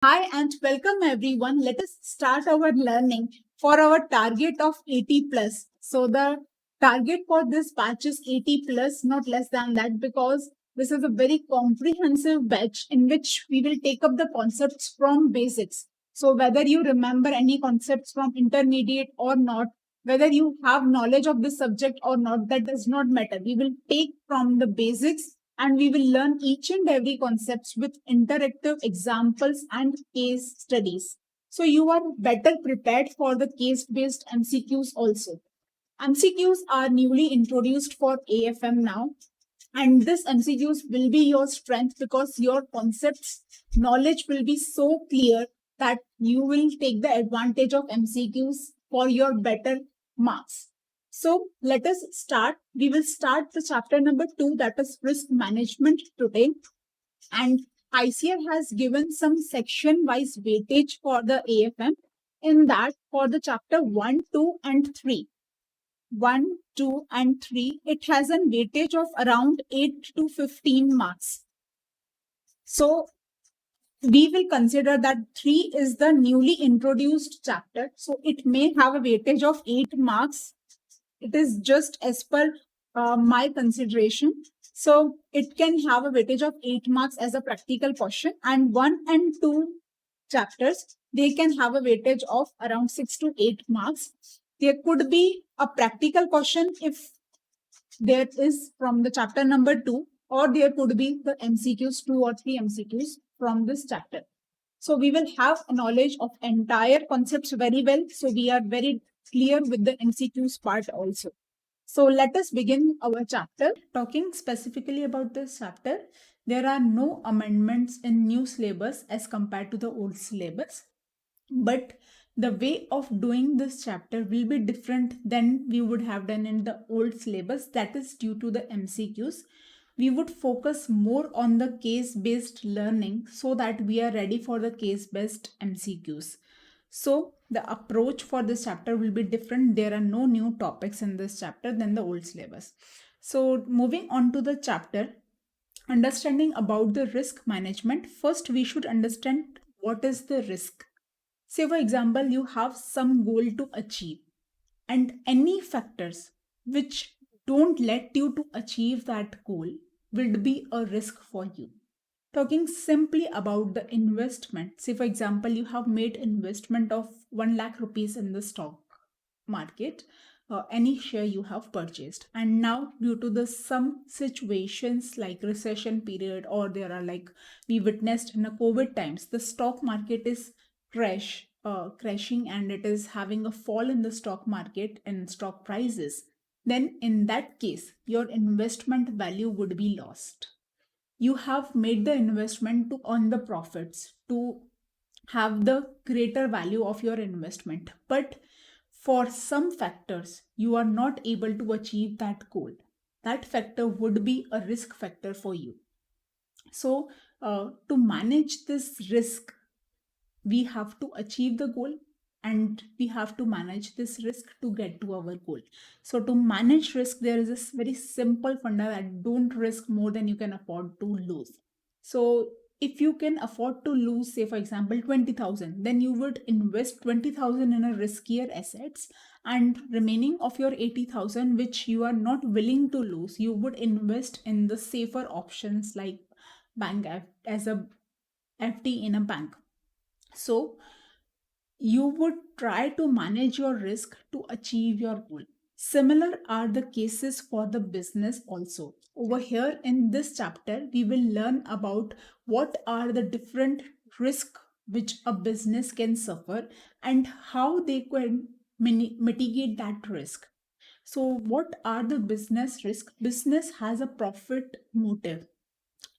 Hi and welcome everyone. Let us start our learning for our target of 80 plus. So the target for this batch is 80 plus, not less than that, because this is a very comprehensive batch in which we will take up the concepts from basics. So whether you remember any concepts from intermediate or not, whether you have knowledge of this subject or not, that does not matter. We will take from the basics and we will learn each and every concepts with interactive examples and case studies. So you are better prepared for the case-based MCQs also. MCQs are newly introduced for AFM now, and this MCQs will be your strength because your concepts knowledge will be so clear that you will take the advantage of MCQs for your better marks. So let us start. We will start the chapter number 2, that is risk management today. And ICR has given some section wise weightage for the AFM. In that, for the chapter 1, 2, and 3, 1, 2, and 3, it has a weightage of around 8 to 15 marks. So we will consider that 3 is the newly introduced chapter. So it may have a weightage of 8 marks. It is just as per my consideration. So it can have a weightage of 8 marks as a practical question, and 1 and 2 chapters, they can have a weightage of around 6 to 8 marks. There could be a practical question if there is from the chapter number 2, or there could be the MCQs, 2 or 3 MCQs from this chapter. So we will have a knowledge of entire concepts very well. So we are very clear with the MCQs part also. So let us begin our chapter. Talking specifically about this chapter, there are no amendments in new syllabus as compared to the old syllabus. But the way of doing this chapter will be different than we would have done in the old syllabus. That is due to the MCQs. We would focus more on the case-based learning so that we are ready for the case-based MCQs. So the approach for this chapter will be different. There are no new topics in this chapter than the old syllabus. So moving on to the chapter, understanding about the risk management. First, we should understand what is the risk. Say, for example, you have some goal to achieve, and any factors which don't let you to achieve that goal will be a risk for you. Talking simply about the investment, say, for example, you have made investment of 1 lakh rupees in the stock market, any share you have purchased, and now due to the some situations like recession period, or there are like we witnessed in the COVID times, the stock market is crashing, and it is having a fall in the stock market and stock prices. Then in that case your investment value would be lost. You have made the investment to earn the profits, to have the greater value of your investment, but for some factors you are not able to achieve that goal. That factor would be a risk factor for you. So to manage this risk, we have to achieve the goal, and we have to manage this risk to get to our goal. So to manage risk, there is this very simple funda that don't risk more than you can afford to lose. So if you can afford to lose, say for example 20,000, then you would invest 20,000 in a riskier assets, and remaining of your 80,000 which you are not willing to lose, you would invest in the safer options like bank as a FD in a bank. So you would try to manage your risk to achieve your goal. Similar are the cases for the business also. Over here in this chapter, we will learn about what are the different risks which a business can suffer and how they can mitigate that risk. So what are the business risks? Business has a profit motive.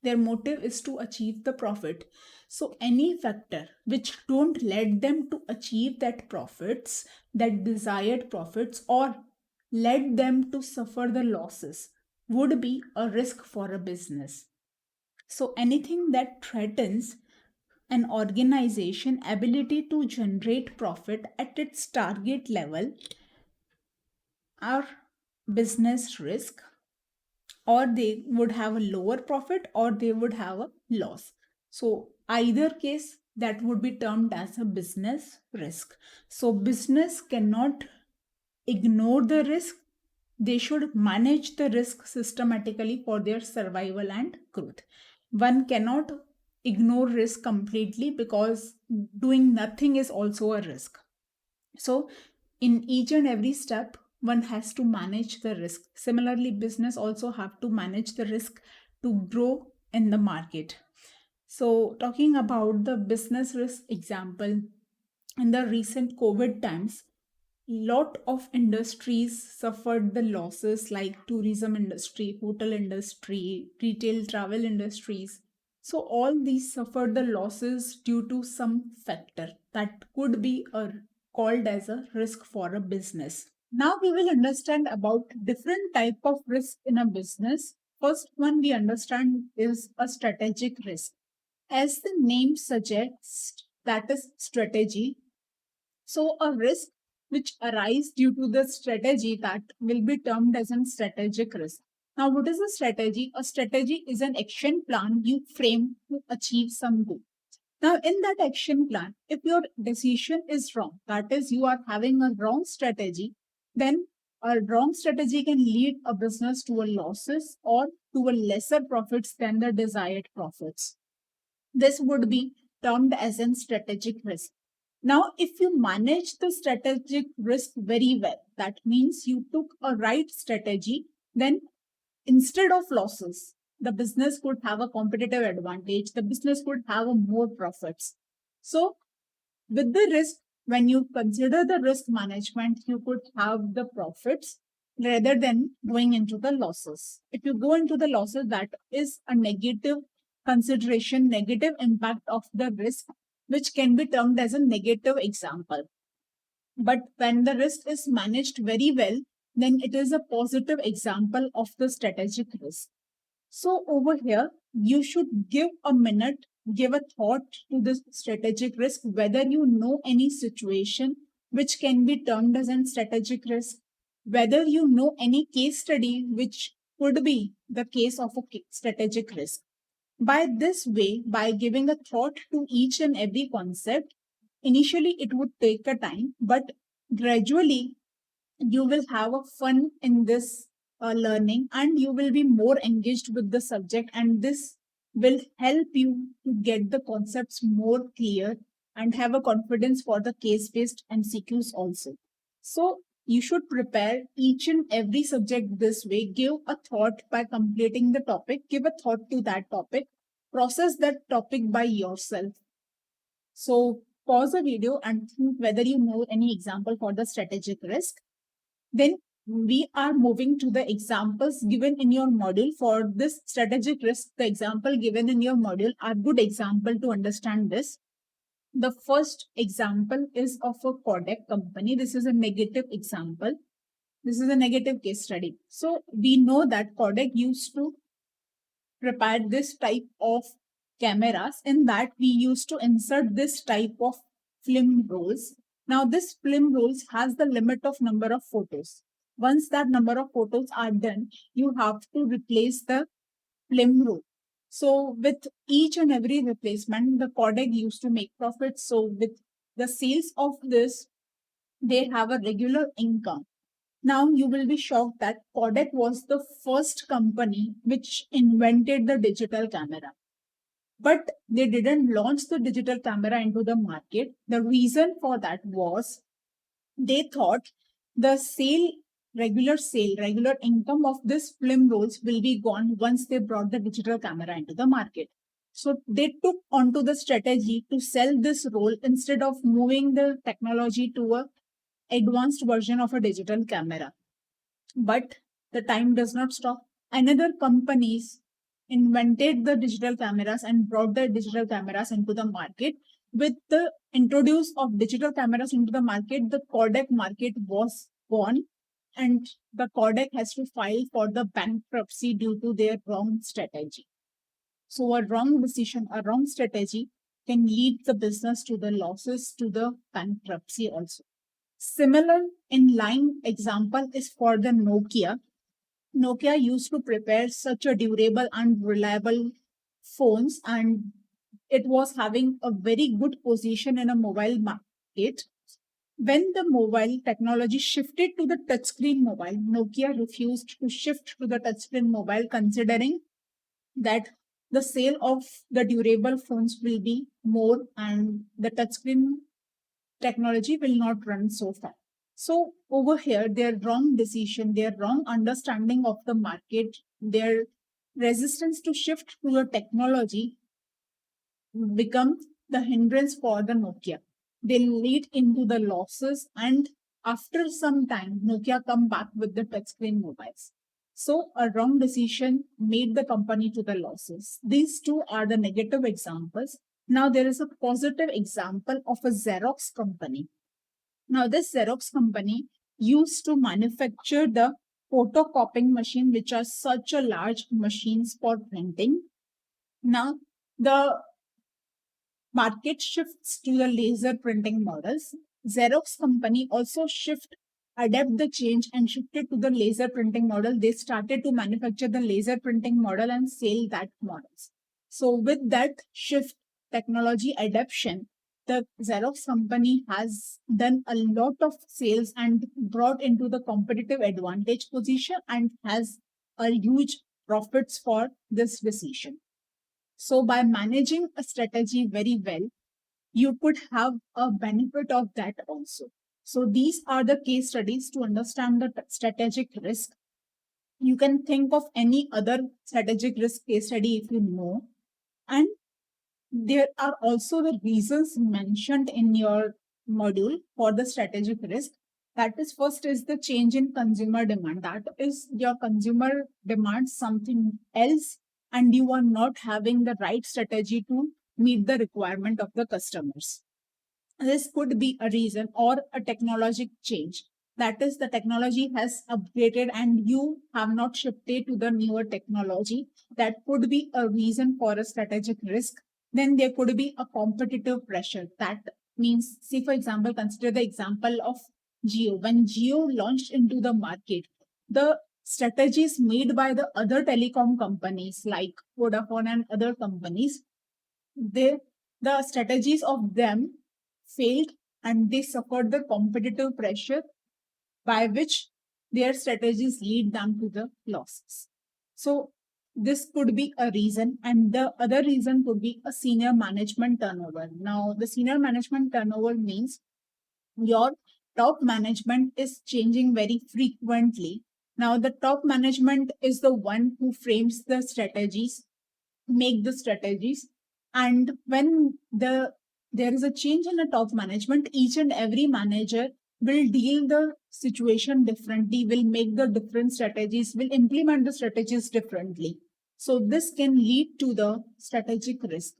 Their motive is to achieve the profit. So any factor which don't let them to achieve that profits, that desired profits, or let them to suffer the losses would be a risk for a business. So anything that threatens an organization ability to generate profit at its target level are business risk, or they would have a lower profit or they would have a loss. So either case that would be termed as a business risk. So business cannot ignore the risk. They should manage the risk systematically for their survival and growth. One cannot ignore risk completely because doing nothing is also a risk. So, in each and every step, one has to manage the risk. Similarly, business also have to manage the risk to grow in the market. So, talking about the business risk example, in the recent COVID times, lot of industries suffered the losses like tourism industry, hotel industry, retail travel industries. So all these suffered the losses due to some factor that could be called as a risk for a business. Now we will understand about different type of risk in a business. First one we understand is a strategic risk. As the name suggests, that is strategy. So a risk which arise due to the strategy that will be termed as a strategic risk. Now, what is a strategy? A strategy is an action plan you frame to achieve some goal. Now, in that action plan, if your decision is wrong, that is, you are having a wrong strategy, then a wrong strategy can lead a business to a losses or to a lesser profits than the desired profits. This would be termed as a strategic risk. Now, if you manage the strategic risk very well, that means you took a right strategy, then instead of losses, the business could have a competitive advantage, the business could have a more profits. So, with the risk, when you consider the risk management, you could have the profits rather than going into the losses. If you go into the losses, that is a negative consideration, negative impact of the risk, which can be termed as a negative example. But when the risk is managed very well, then it is a positive example of the strategic risk. So over here, you should give a minute, give a thought to this strategic risk, whether you know any situation which can be termed as a strategic risk, whether you know any case study which could be the case of a strategic risk. By this way, by giving a thought to each and every concept, initially it would take a time, but gradually you will have a fun in this learning and you will be more engaged with the subject, and this will help you to get the concepts more clear and have a confidence for the case based MCQs also. So you should prepare each and every subject this way. Give a thought by completing the topic, give a thought to that topic, process that topic by yourself. So pause the video and think whether you know any example for the strategic risk. Then we are moving to the examples given in your module. For this strategic risk, the example given in your module are good example to understand this. The first example is of a Kodak company. This is a negative example. This is a negative case study. So we know that Kodak used to prepare this type of cameras. In that, we used to insert this type of film rolls. Now, this film rolls has the limit of number of photos. Once that number of photos are done, you have to replace the film roll. So, with each and every replacement, the Kodak used to make profits. So, with the sales of this, they have a regular income. Now you will be shocked that Kodak was the first company which invented the digital camera. But they didn't launch the digital camera into the market. The reason for that was they thought the regular income of this film rolls will be gone once they brought the digital camera into the market. So they took onto the strategy to sell this roll instead of moving the technology to a advanced version of a digital camera. But the time does not stop. Another companies invented the digital cameras and brought the digital cameras into the market. With the introduce of digital cameras into the market, the Kodak market was gone, and the Kodak has to file for the bankruptcy due to their wrong strategy. So a wrong decision, a wrong strategy can lead the business to the losses, to the bankruptcy also. Similar in line example is for the Nokia. Nokia used to prepare such a durable and reliable phones, and it was having a very good position in a mobile market. When the mobile technology shifted to the touchscreen mobile, Nokia refused to shift to the touchscreen mobile, considering that the sale of the durable phones will be more and the touchscreen technology will not run so fast. So over here, their wrong decision, their wrong understanding of the market, their resistance to shift to the technology become the hindrance for the Nokia. They lead into the losses, and after some time, Nokia come back with the touchscreen mobiles. So a wrong decision made the company to the losses. These two are the negative examples. Now there is a positive example of a Xerox company. Now this Xerox company used to manufacture the photocopying machine, which are such a large machines for printing. Now the market shifts to the laser printing models. Xerox company also adapt the change and shifted to the laser printing model. They started to manufacture the laser printing model and sell that models. So with that shift, technology adoption, the Xerox company has done a lot of sales and brought into the competitive advantage position and has a huge profits for this decision. So by managing a strategy very well, you could have a benefit of that also. So these are the case studies to understand the strategic risk. You can think of any other strategic risk case study if you know. And there are also the reasons mentioned in your module for the strategic risk. That is, first is the change in consumer demand. That is, your consumer demands something else and you are not having the right strategy to meet the requirement of the customers. This could be a reason, or a technological change. That is, the technology has upgraded and you have not shifted to the newer technology. That could be a reason for a strategic risk. Then there could be a competitive pressure. That means, say for example, consider the example of Geo. When Geo launched into the market, the strategies made by the other telecom companies like Vodafone and other companies, the strategies of them failed and they suffered the competitive pressure by which their strategies lead them to the losses. So this could be a reason, and the other reason could be a senior management turnover. Now the senior management turnover means your top management is changing very frequently. Now the top management is the one who frames the strategies, make the strategies, and when there is a change in the top management, each and every manager will deal the situation differently, will make the different strategies, will implement the strategies differently. So this can lead to the strategic risk.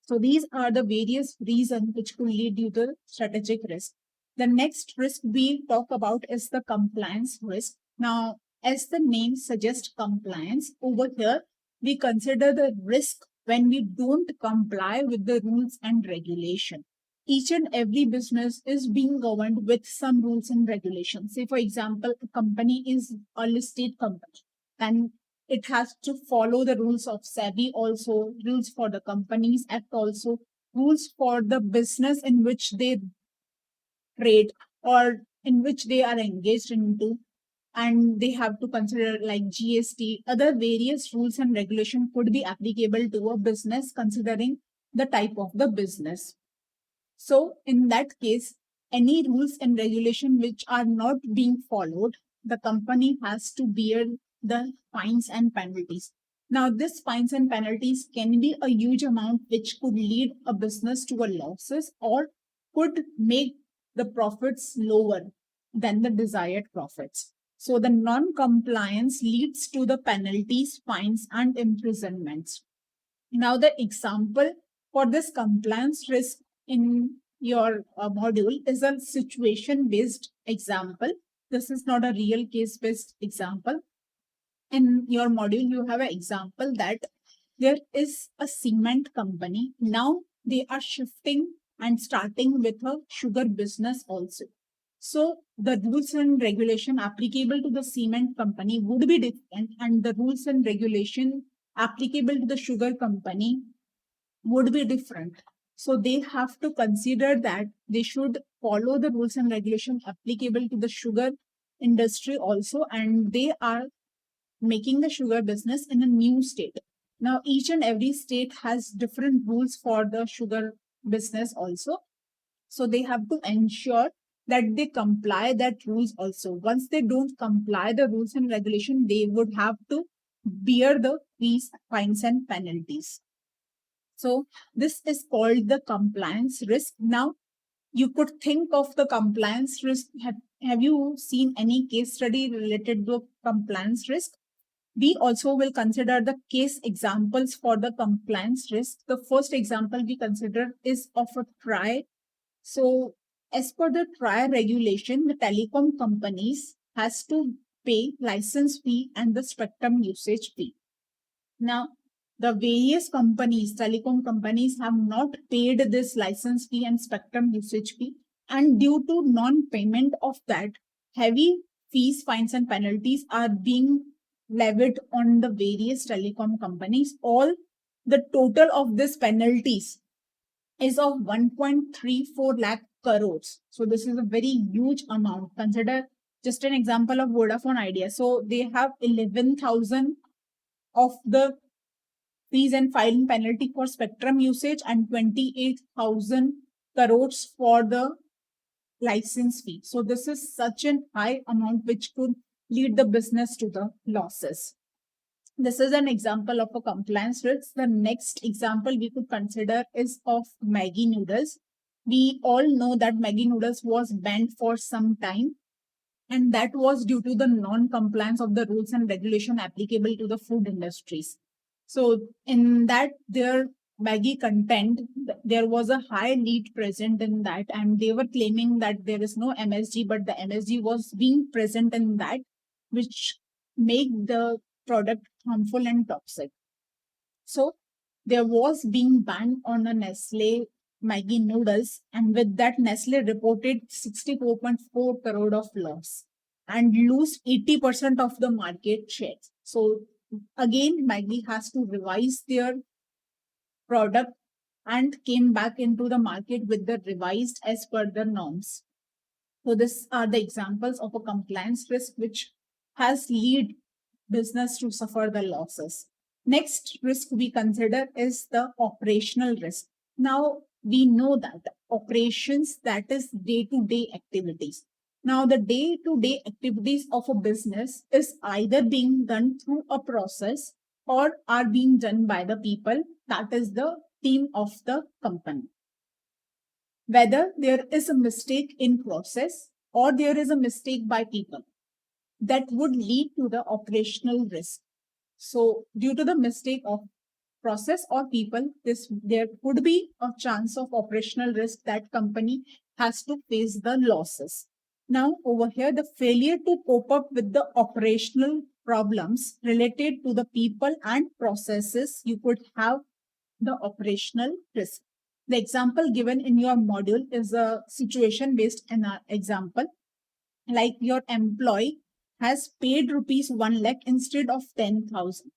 So these are the various reasons which could lead you to strategic risk. The next risk we talk about is the compliance risk. Now, as the name suggests, compliance, over here, we consider the risk when we don't comply with the rules and regulation. Each and every business is being governed with some rules and regulations. Say, for example, a company is a listed company, and it has to follow the rules of SEBI also, rules for the Companies Act also, rules for the business in which they trade or in which they are engaged into, and they have to consider like GST. Other various rules and regulation could be applicable to a business considering the type of the business. So in that case, any rules and regulation which are not being followed, the company has to bear the fines and penalties. Now, this fines and penalties can be a huge amount which could lead a business to a losses or could make the profits lower than the desired profits. So the non-compliance leads to the penalties, fines, and imprisonments. Now, the example for this compliance risk in your module is a situation-based example. This is not a real case-based example. In your module, you have an example that there is a cement company. Now they are shifting and starting with a sugar business also. So the rules and regulation applicable to the cement company would be different, and the rules and regulation applicable to the sugar company would be different. So they have to consider that they should follow the rules and regulations applicable to the sugar industry also, and they are making the sugar business in a new state. Now, each and every state has different rules for the sugar business also. So they have to ensure that they comply that rules also. Once they don't comply the rules and regulation, they would have to bear the fees, fines, and penalties. So this is called the compliance risk. Now, you could think of the compliance risk. Have you seen any case study related to compliance risk? We also will consider the case examples for the compliance risk. The first example we consider is of a TRI. So as per the TRI regulation, the telecom companies has to pay license fee and the spectrum usage fee. Now, the various companies, telecom companies, have not paid this license fee and spectrum usage fee, and due to non-payment of that, heavy fees, fines, and penalties are being levied on the various telecom companies. All the total of these penalties is of 1.34 lakh crores. So this is a very huge amount. Consider just an example of Vodafone Idea. So they have 11,000 of the fees and filing penalty for spectrum usage and 28,000 crores for the license fee. So this is such an high amount which could lead the business to the losses. This is an example of a compliance risk. The next example we could consider is of Maggi noodles. We all know that Maggi noodles was banned for some time, and that was due to the non-compliance of the rules and regulation applicable to the food industries. So in that, their Maggi content, there was a high lead present in that, and they were claiming that there is no MSG, but the MSG was being present in that, which make the product harmful and toxic. So there was being banned on a Nestle Maggi noodles, and with that, Nestle reported 64.4 crore of loss and lose 80% of the market shares. So again, Maggi has to revise their product and came back into the market with the revised as per the norms. So these are the examples of a compliance risk which has lead business to suffer the losses. Next risk we consider is the operational risk. Now we know that operations, that is day-to-day activities. Now the day-to-day activities of a business is either being done through a process or are being done by the people, that is the team of the company. Whether there is a mistake in process or there is a mistake by people, that would lead to the operational risk. So due to the mistake of process or people, there could be a chance of operational risk that company has to face the losses. Now over here, the failure to cope up with the operational problems related to the people and processes, you could have the operational risk. The example given in your module is a situation based example, like your employee has paid rupees 1 lakh instead of 10,000.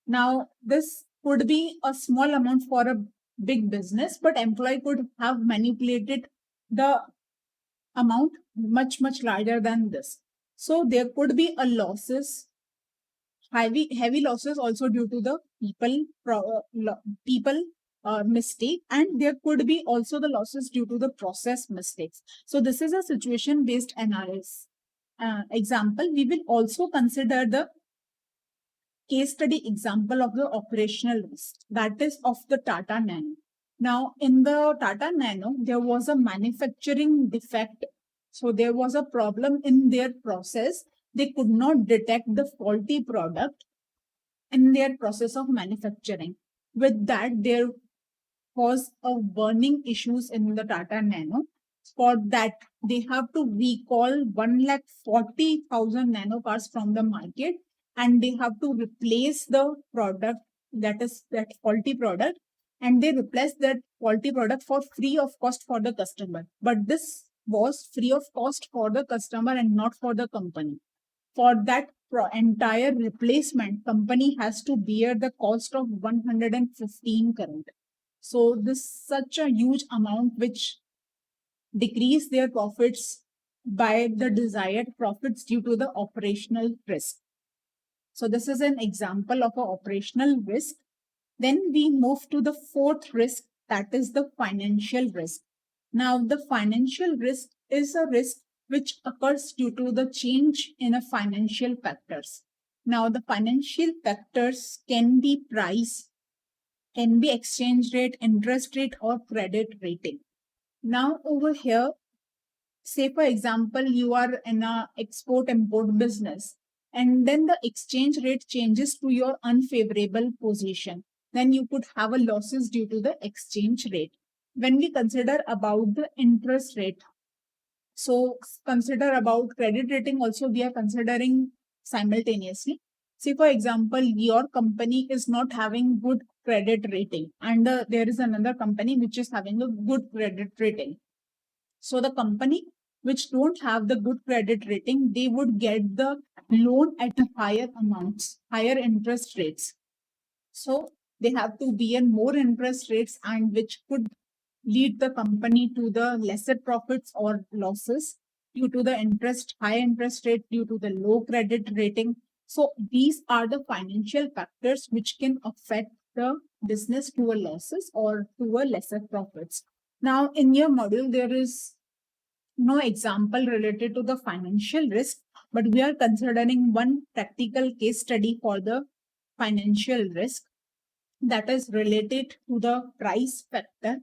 Now, this could be a small amount for a big business, but employee could have manipulated the amount much larger than this. So there could be a losses, heavy losses also due to the people mistake, and there could be also the losses due to the process mistakes. So this is a situation based analysis example. We will also consider the case study example of the operational risk, that is of the Tata Nano. Now in the Tata Nano, there was a manufacturing defect. So there was a problem in their process. They could not detect the faulty product in their process of manufacturing. With that, there was a burning issues in the Tata Nano. For that, they have to recall 1,40,000 nano cars from the market, and they have to replace the product, that is that faulty product, and they replace that faulty product for free of cost for the customer. But this was free of cost for the customer and not for the company. For that entire replacement, company has to bear the cost of 115 crore. So this such a huge amount which decrease their profits by the desired profits due to the operational risk. So this is an example of an operational risk. Then we move to the fourth risk, that is the financial risk. Now, the financial risk is a risk which occurs due to the change in a financial factors. Now, the financial factors can be price, can be exchange rate, interest rate, or credit rating. Now, over here, say for example, you are in a export import business, and then the exchange rate changes to your unfavorable position, then you could have a losses due to the exchange rate. When we consider about the interest rate, so consider about credit rating also, we are considering simultaneously. Say for example, your company is not having good credit rating, and there is another company which is having a good credit rating. So the company which don't have the good credit rating, they would get the loan at higher amounts, higher interest rates. So they have to bear more interest rates, and which could lead the company to the lesser profits or losses due to the high interest rate, due to the low credit rating. So these are the financial factors which can affect the business to a losses or to a lesser profits. Now in your module, there is no example related to the financial risk, but we are considering one practical case study for the financial risk that is related to the price factor.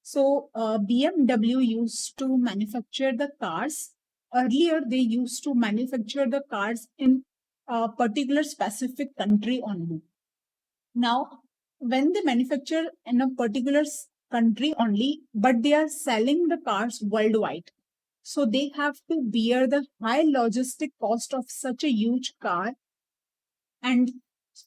So BMW used to manufacture the cars. Earlier, they used to manufacture the cars in a particular specific country only. Now, when they manufacture in a particular country only, but they are selling the cars worldwide, so they have to bear the high logistic cost of such a huge car, and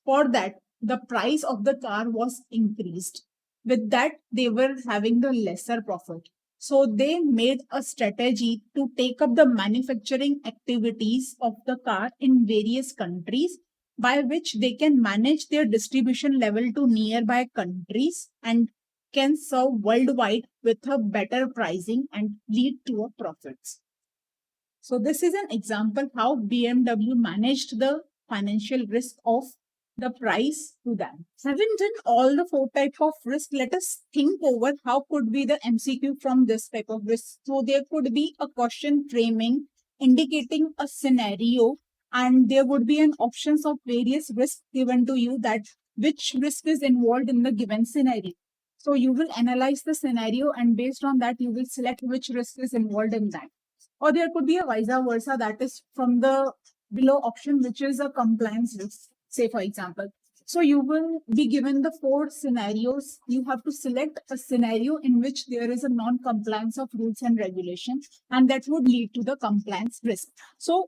for that the price of the car was increased. With that, they were having the lesser profit. So they made a strategy to take up the manufacturing activities of the car in various countries, by which they can manage their distribution level to nearby countries and can serve worldwide with a better pricing and lead to a profits. So this is an example how BMW managed the financial risk of the price to them. Having done all the four types of risk, let us think over how could be the MCQ from this type of risk. So there could be a question framing indicating a scenario, and there would be an options of various risks given to you, that which risk is involved in the given scenario. So you will analyze the scenario, and based on that you will select which risk is involved in that. Or there could be a vice versa, that is from the below option, which is a compliance risk, say for example. So you will be given the four scenarios. You have to select a scenario in which there is a non-compliance of rules and regulations, and that would lead to the compliance risk. So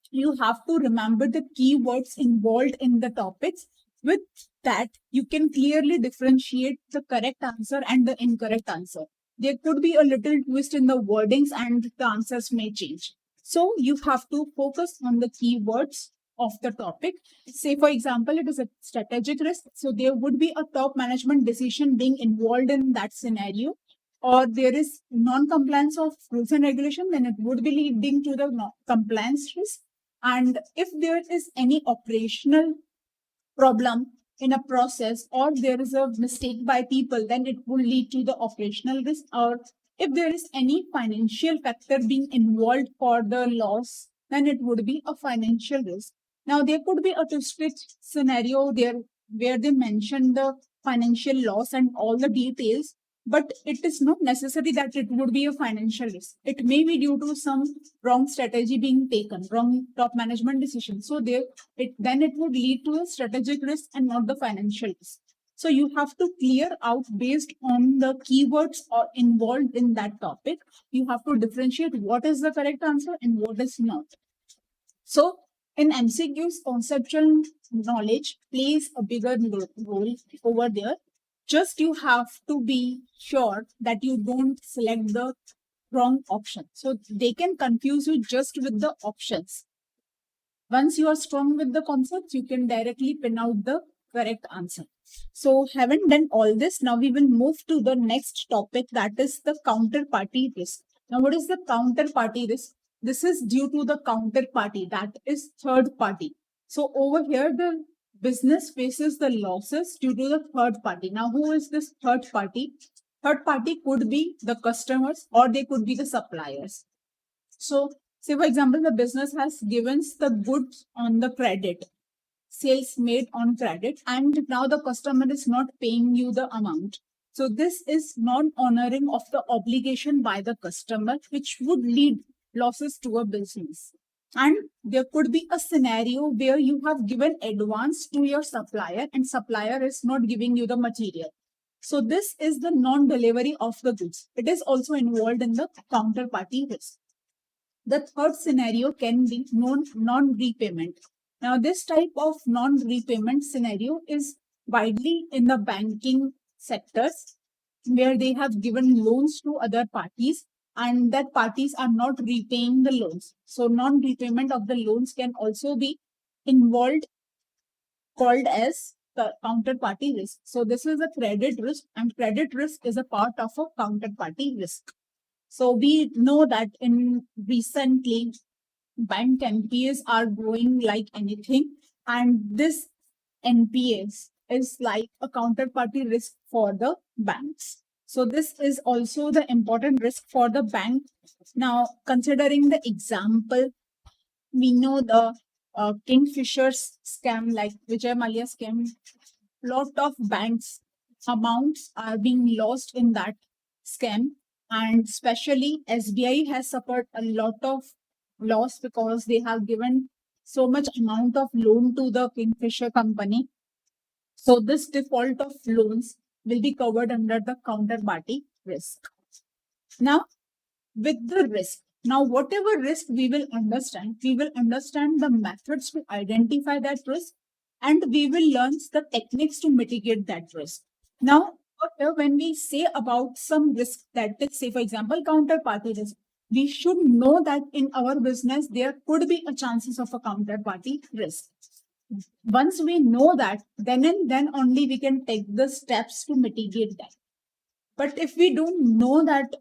you have to remember the keywords involved in the topics. With that, you can clearly differentiate the correct answer and the incorrect answer. There could be a little twist in the wordings and the answers may change. So you have to focus on the keywords of the topic. Say, for example, it is a strategic risk. So there would be a top management decision being involved in that scenario. Or there is non-compliance of rules and regulation, then it would be leading to the compliance risk. And if there is any operational problem in a process, or there is a mistake by people, then it will lead to the operational risk. Or if there is any financial factor being involved for the loss, then it would be a financial risk. Now, there could be a twisted scenario there where they mention the financial loss and all the details, but it is not necessary that it would be a financial risk. It may be due to some wrong strategy being taken, wrong top management decision. So then it would lead to a strategic risk and not the financial risk. So you have to clear out based on the keywords involved in that topic. You have to differentiate what is the correct answer and what is not. So in MCQs, conceptual knowledge plays a bigger role over there. Just you have to be sure that you don't select the wrong option. So they can confuse you just with the options. Once you are strong with the concepts, you can directly pin out the correct answer. So having done all this, now we will move to the next topic, that is the counterparty risk. Now what is the counterparty risk? This is due to the counterparty, that is third party. So over here the business faces the losses due to the third party. Now who is this third party? Third party could be the customers or they could be the suppliers. So say for example, the business has given the goods on the credit, sales made on credit, and now the customer is not paying you the amount. So this is non-honoring of the obligation by the customer, which would lead losses to a business. And there could be a scenario where you have given advance to your supplier and supplier is not giving you the material. So this is the non-delivery of the goods. It is also involved in the counterparty risk. The third scenario can be non-repayment. Now, this type of non-repayment scenario is widely in the banking sectors where they have given loans to other parties and that parties are not repaying the loans. So, non-repayment of the loans can also be involved, called as the counterparty risk. So, this is a credit risk and credit risk is a part of a counterparty risk. So we know that in recently bank NPAs are growing like anything, and this NPAs is like a counterparty risk for the banks. So this is also the important risk for the bank. Now, considering the example, we know the Kingfisher's scam, like Vijay Mallya scam. Lot of banks amounts are being lost in that scam, and especially SBI has suffered a lot of loss because they have given so much amount of loan to the Kingfisher company. So this default of loans will be covered under the counterparty risk. Now, with the risk, now whatever risk we will understand the methods to identify that risk, and we will learn the techniques to mitigate that risk. Now, when we say about some risk, that is, say for example, counterparty risk, we should know that in our business there could be a chances of a counterparty risk. Once we know that, then and then only we can take the steps to mitigate that. But if we don't know that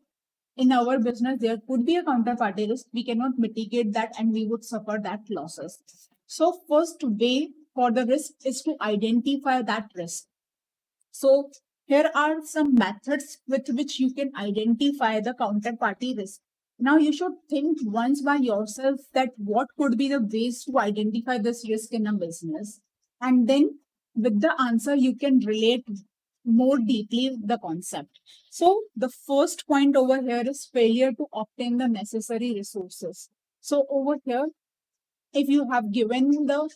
in our business there could be a counterparty risk, we cannot mitigate that and we would suffer that losses. So first way for the risk is to identify that risk. So here are some methods with which you can identify the counterparty risk. Now you should think once by yourself that what could be the ways to identify this risk in a business, and then with the answer you can relate more deeply the concept. So the first point over here is failure to obtain the necessary resources. So over here, if you have given the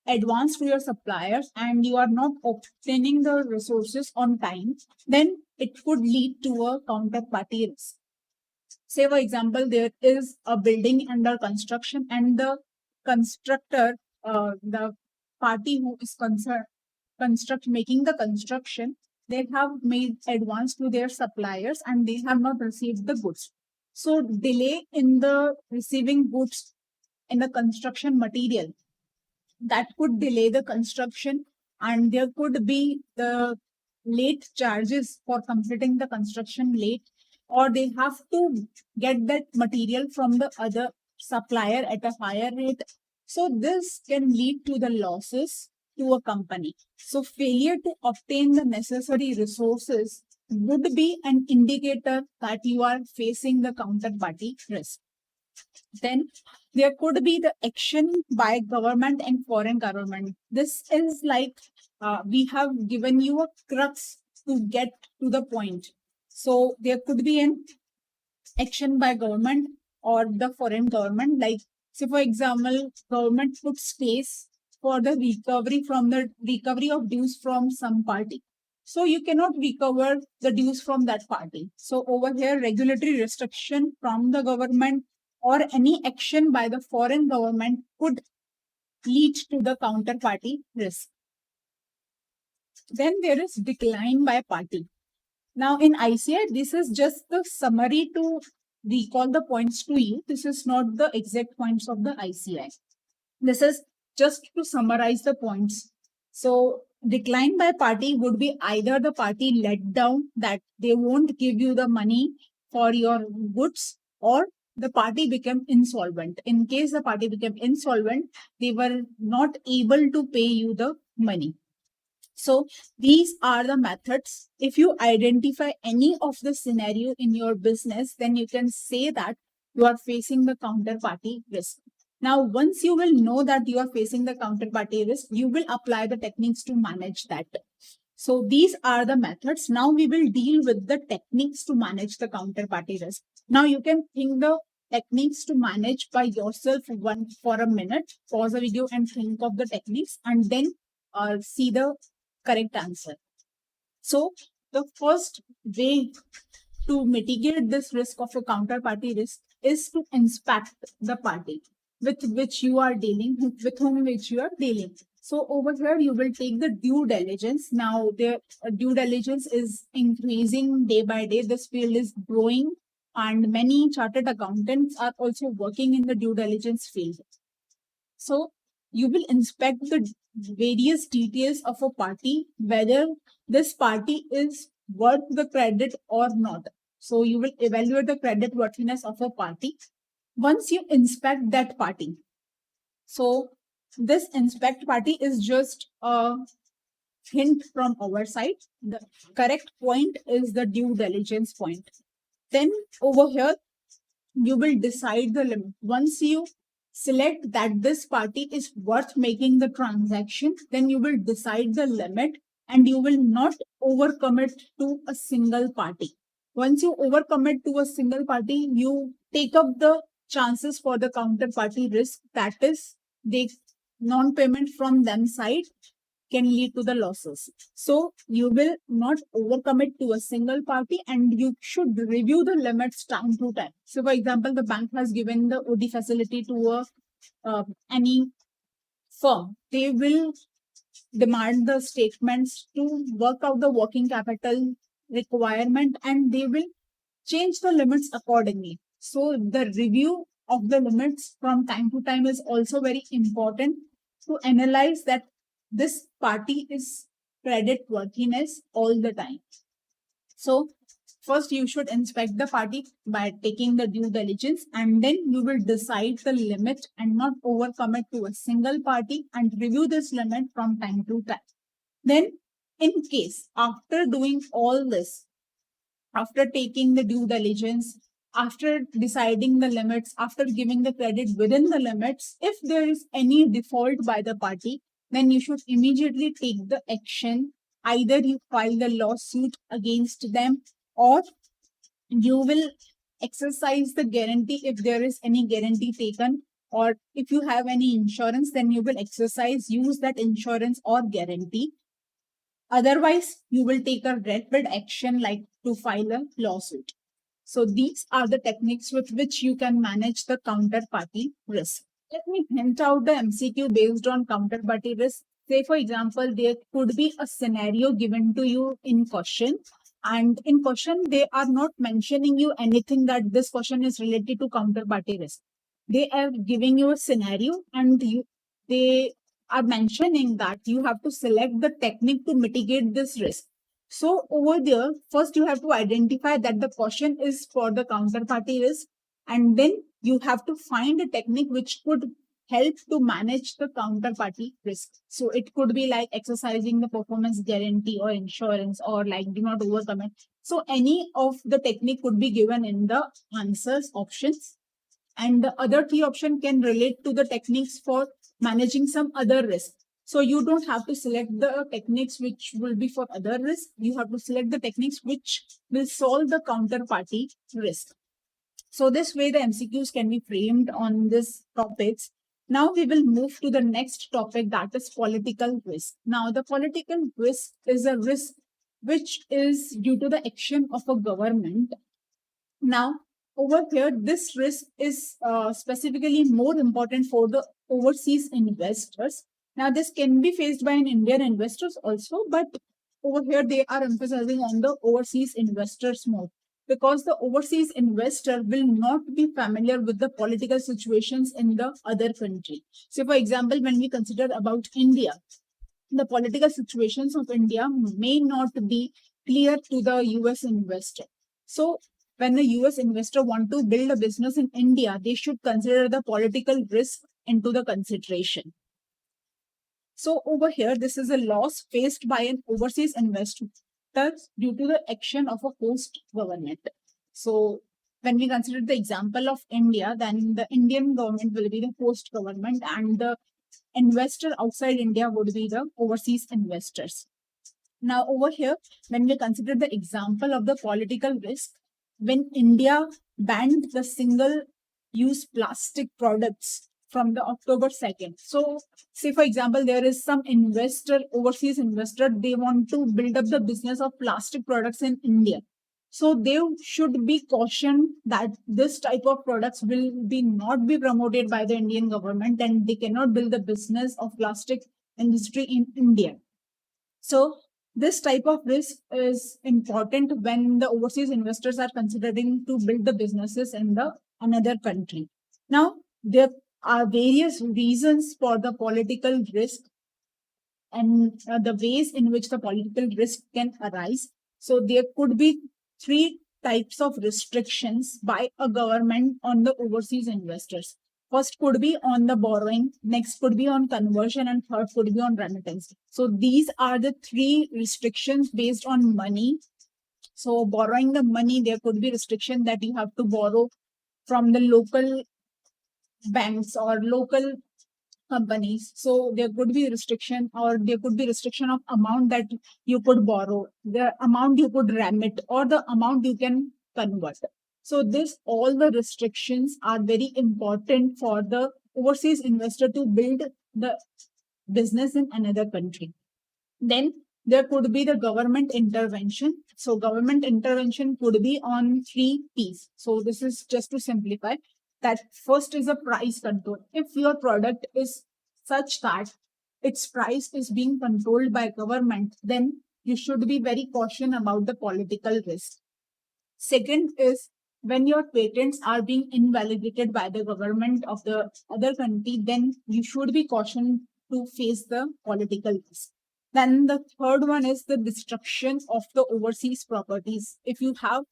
advance to your suppliers and you are not obtaining the resources on time, then it could lead to a counterparty risk. Say for example, there is a building under construction and the constructor, the party who is making the construction, they have made advance to their suppliers and they have not received the goods. So delay in the receiving goods in the construction material, that could delay the construction, and there could be the late charges for completing the construction late, or they have to get that material from the other supplier at a higher rate. So this can lead to the losses to a company. So failure to obtain the necessary resources would be an indicator that you are facing the counterparty risk. Then there could be the action by government and foreign government. This is like we have given you a crux to get to the point. So there could be an action by government or the foreign government. Like, say for example, government puts case for the recovery of dues from some party. So you cannot recover the dues from that party. So over here, regulatory restriction from the government or any action by the foreign government could lead to the counterparty risk. Then there is decline by party. Now in ICI, this is just the summary to recall the points to you. This is not the exact points of the ICI. This is just to summarize the points. So decline by party would be either the party let down, that they won't give you the money for your goods, or the party became insolvent. In case the party became insolvent, they were not able to pay you the money. So these are the methods. If you identify any of the scenario in your business, then you can say that you are facing the counterparty risk. Now, once you will know that you are facing the counterparty risk, you will apply the techniques to manage that. So these are the methods. Now we will deal with the techniques to manage the counterparty risk. Now you can think the techniques to manage by yourself one for a minute, pause the video and think of the techniques, and then see the correct answer. So the first way to mitigate this risk of a counterparty risk is to inspect the party with which you are dealing, with whom which you are dealing. So over here, you will take the due diligence. Now, the due diligence is increasing day by day. This field is growing, and many chartered accountants are also working in the due diligence field. So you will inspect the various details of a party, whether this party is worth the credit or not. So you will evaluate the credit worthiness of a party once you inspect that party. So this inspect party is just a hint from our side. The correct point is the due diligence point. Then over here, you will decide the limit. Once you select that this party is worth making the transaction, then you will decide the limit and you will not overcommit to a single party. Once you overcommit to a single party, you take up the chances for the counterparty risk, that is, the non-payment from them side can lead to the losses. So you will not overcommit to a single party, and you should review the limits time to time. So for example, the bank has given the OD facility to any firm. They will demand the statements to work out the working capital requirement, and they will change the limits accordingly. So the review of the limits from time to time is also very important to analyze that this party is credit worthiness all the time. So first you should inspect the party by taking the due diligence, and then you will decide the limit and not overcommit to a single party and review this limit from time to time. Then in case after doing all this, after taking the due diligence, after deciding the limits, after giving the credit within the limits, if there is any default by the party, then you should immediately take the action. Either you file the lawsuit against them, or you will exercise the guarantee if there is any guarantee taken, or if you have any insurance, then you will use that insurance or guarantee. Otherwise, you will take a rapid action like to file a lawsuit. So these are the techniques with which you can manage the counterparty risk. Let me hint out the MCQ based on counterparty risk. Say, for example, there could be a scenario given to you in question, and in question, they are not mentioning you anything that this question is related to counterparty risk. They are giving you a scenario, and they are mentioning that you have to select the technique to mitigate this risk. So over there, first you have to identify that the question is for the counterparty risk, and then you have to find a technique which could help to manage the counterparty risk. So it could be like exercising the performance guarantee or insurance, or like do not overcommit. So any of the technique could be given in the answers options, and the other three option can relate to the techniques for managing some other risk. So you don't have to select the techniques which will be for other risk. You have to select the techniques which will solve the counterparty risk. So this way the MCQs can be framed on these topics. Now we will move to the next topic, that is political risk. Now the political risk is a risk which is due to the action of a government. Now over here, this risk is specifically more important for the overseas investors. Now this can be faced by an Indian investors also, but over here they are emphasizing on the overseas investors more, because the overseas investor will not be familiar with the political situations in the other country. So for example, when we consider about India, the political situations of India may not be clear to the US investor. So when the US investor want to build a business in India, they should consider the political risk into the consideration. So over here, this is a loss faced by an overseas investor due to the action of a host government. So when we consider the example of India, then the Indian government will be the host government and the investor outside India would be the overseas investors. Now over here, when we consider the example of the political risk, when India banned the single-use plastic products from the October 2nd. So say for example, there is some investor, overseas investor, they want to build up the business of plastic products in India. So they should be cautioned that this type of products will be not be promoted by the Indian government and they cannot build the business of plastic industry in India. So this type of risk is important when the overseas investors are considering to build the businesses in the another country. Now, there are various reasons for the political risk and the ways in which the political risk can arise. So there could be three types of restrictions by a government on the overseas investors. First could be on the borrowing, next could be on conversion, and third could be on remittance. So these are the three restrictions based on money. So borrowing the money, there could be restriction that you have to borrow from the local banks or local companies. So there could be restriction or there could be restriction of amount that you could borrow, the amount you could remit or the amount you can convert. So this all the restrictions are very important for the overseas investor to build the business in another country. Then there could be the government intervention. So government intervention could be on three P's. So this is just to simplify that. First is a price control. If your product is such that its price is being controlled by government, then you should be very cautious about the political risk. Second is when your patents are being invalidated by the government of the other country, then you should be cautioned to face the political risk. Then the third one is the destruction of the overseas properties. If you have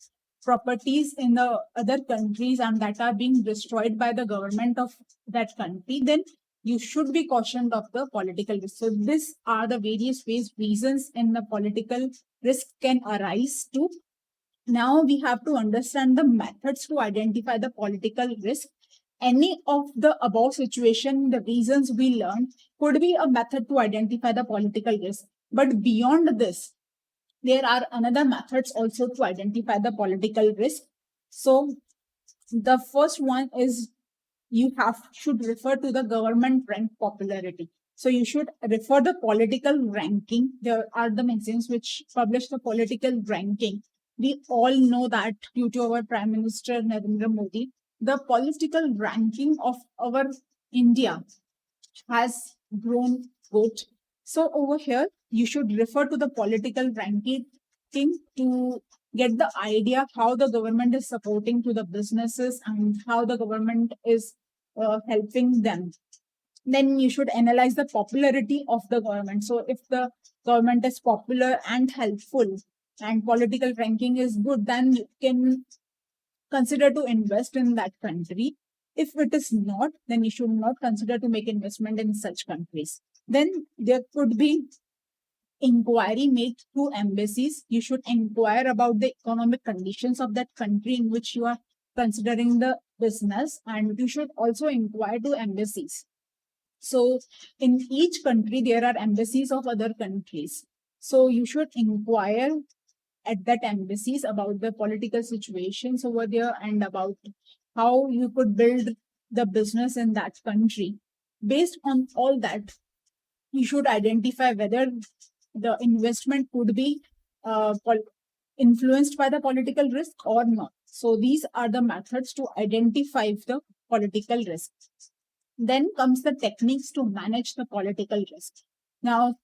properties in the other countries and that are being destroyed by the government of that country, then you should be cautioned of the political risk. So these are the various ways, reasons in the political risk can arise to. Now we have to understand the methods to identify the political risk. Any of the above situation, the reasons we learned could be a method to identify the political risk. But beyond this, there are another methods also to identify the political risk. So the first one is you should refer to the government rank popularity. So you should refer the political ranking. There are the magazines which publish the political ranking. We all know that due to our Prime Minister Narendra Modi, the political ranking of our India has grown good. So over here, you should refer to the political ranking to get the idea how the government is supporting to the businesses and how the government is helping them. Then you should analyze the popularity of the government. So if the government is popular and helpful and political ranking is good, then you can consider to invest in that country. If it is not, then you should not consider to make investment in such countries. Then there could be inquiry made through embassies. You should inquire about the economic conditions of that country in which you are considering the business, and you should also inquire to embassies. So in each country, there are embassies of other countries. So you should inquire at that embassies about the political situations over there and about how you could build the business in that country. Based on all that, you should identify whether the investment could be influenced by the political risk or not. So these are the methods to identify the political risk. Then comes the techniques to manage the political risk. Now,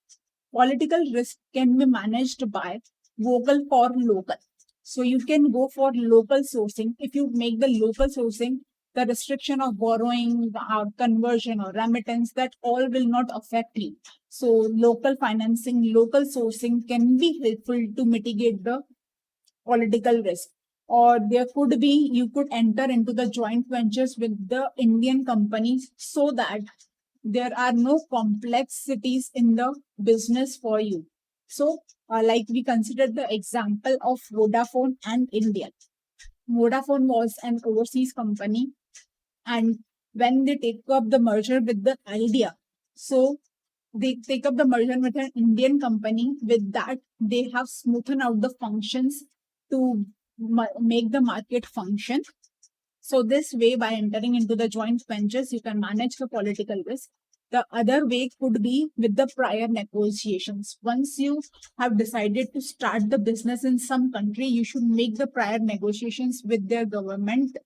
political risk can be managed by vocal for local. So you can go for local sourcing. If you make the local sourcing, the restriction of borrowing, conversion or remittance, that all will not affect you. So local financing, local sourcing can be helpful to mitigate the political risk. Or there could be, you could enter into the joint ventures with the Indian companies so that there are no complexities in the business for you. So, like we considered the example of Vodafone and India. Vodafone was an overseas company, and when they take up the merger with the Idea, so they take up the merger with an Indian company. With that, they have smoothened out the functions to make the market function. So this way, by entering into the joint ventures, you can manage the political risk. The other way could be with the prior negotiations. Once you have decided to start the business in some country, you should make the prior negotiations with their government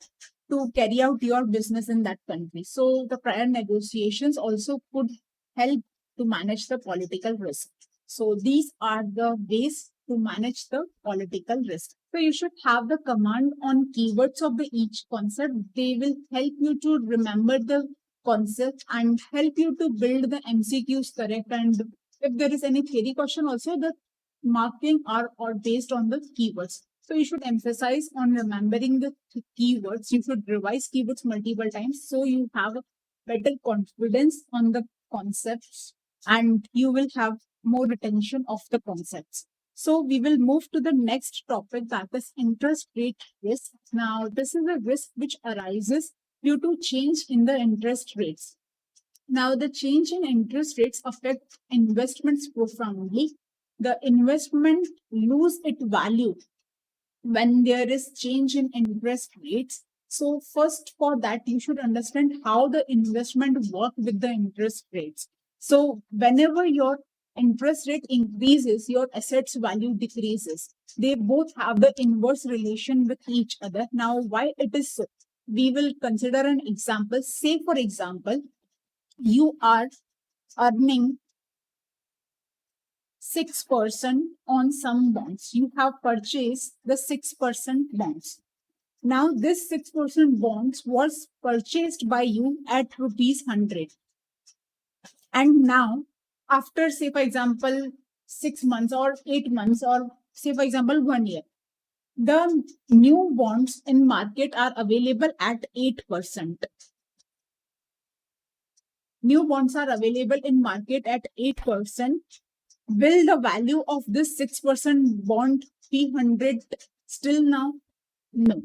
to carry out your business in that country. So the prior negotiations also could help to manage the political risk. So these are the ways to manage the political risk. So you should have the command on keywords of the each concept. They will help you to remember the concept and help you to build the MCQs correct. And if there is any theory question also, the marking are all based on the keywords. So you should emphasize on remembering the keywords. You should revise keywords multiple times so you have a better confidence on the concepts and you will have more retention of the concepts. So we will move to the next topic, that is interest rate risk. Now, this is a risk which arises due to change in the interest rates. Now, the change in interest rates affect investments profoundly. The investment lose its value when there is change in interest rates. So first, for that, you should understand how the investment work with the interest rates. So whenever your interest rate increases, your assets value decreases. They both have the inverse relation with each other. Now, why it is so? We will consider an example. Say, for example, you are earning 6% on some bonds. You have purchased the 6% bonds. Now, this 6% bonds was purchased by you at rupees 100. And now, after, say, for example, 6 months or 8 months, or say, for example, 1 year, the new bonds in market are available at 8%. New bonds are available in market at 8%. Will the value of this 6% bond be 100 still now? No.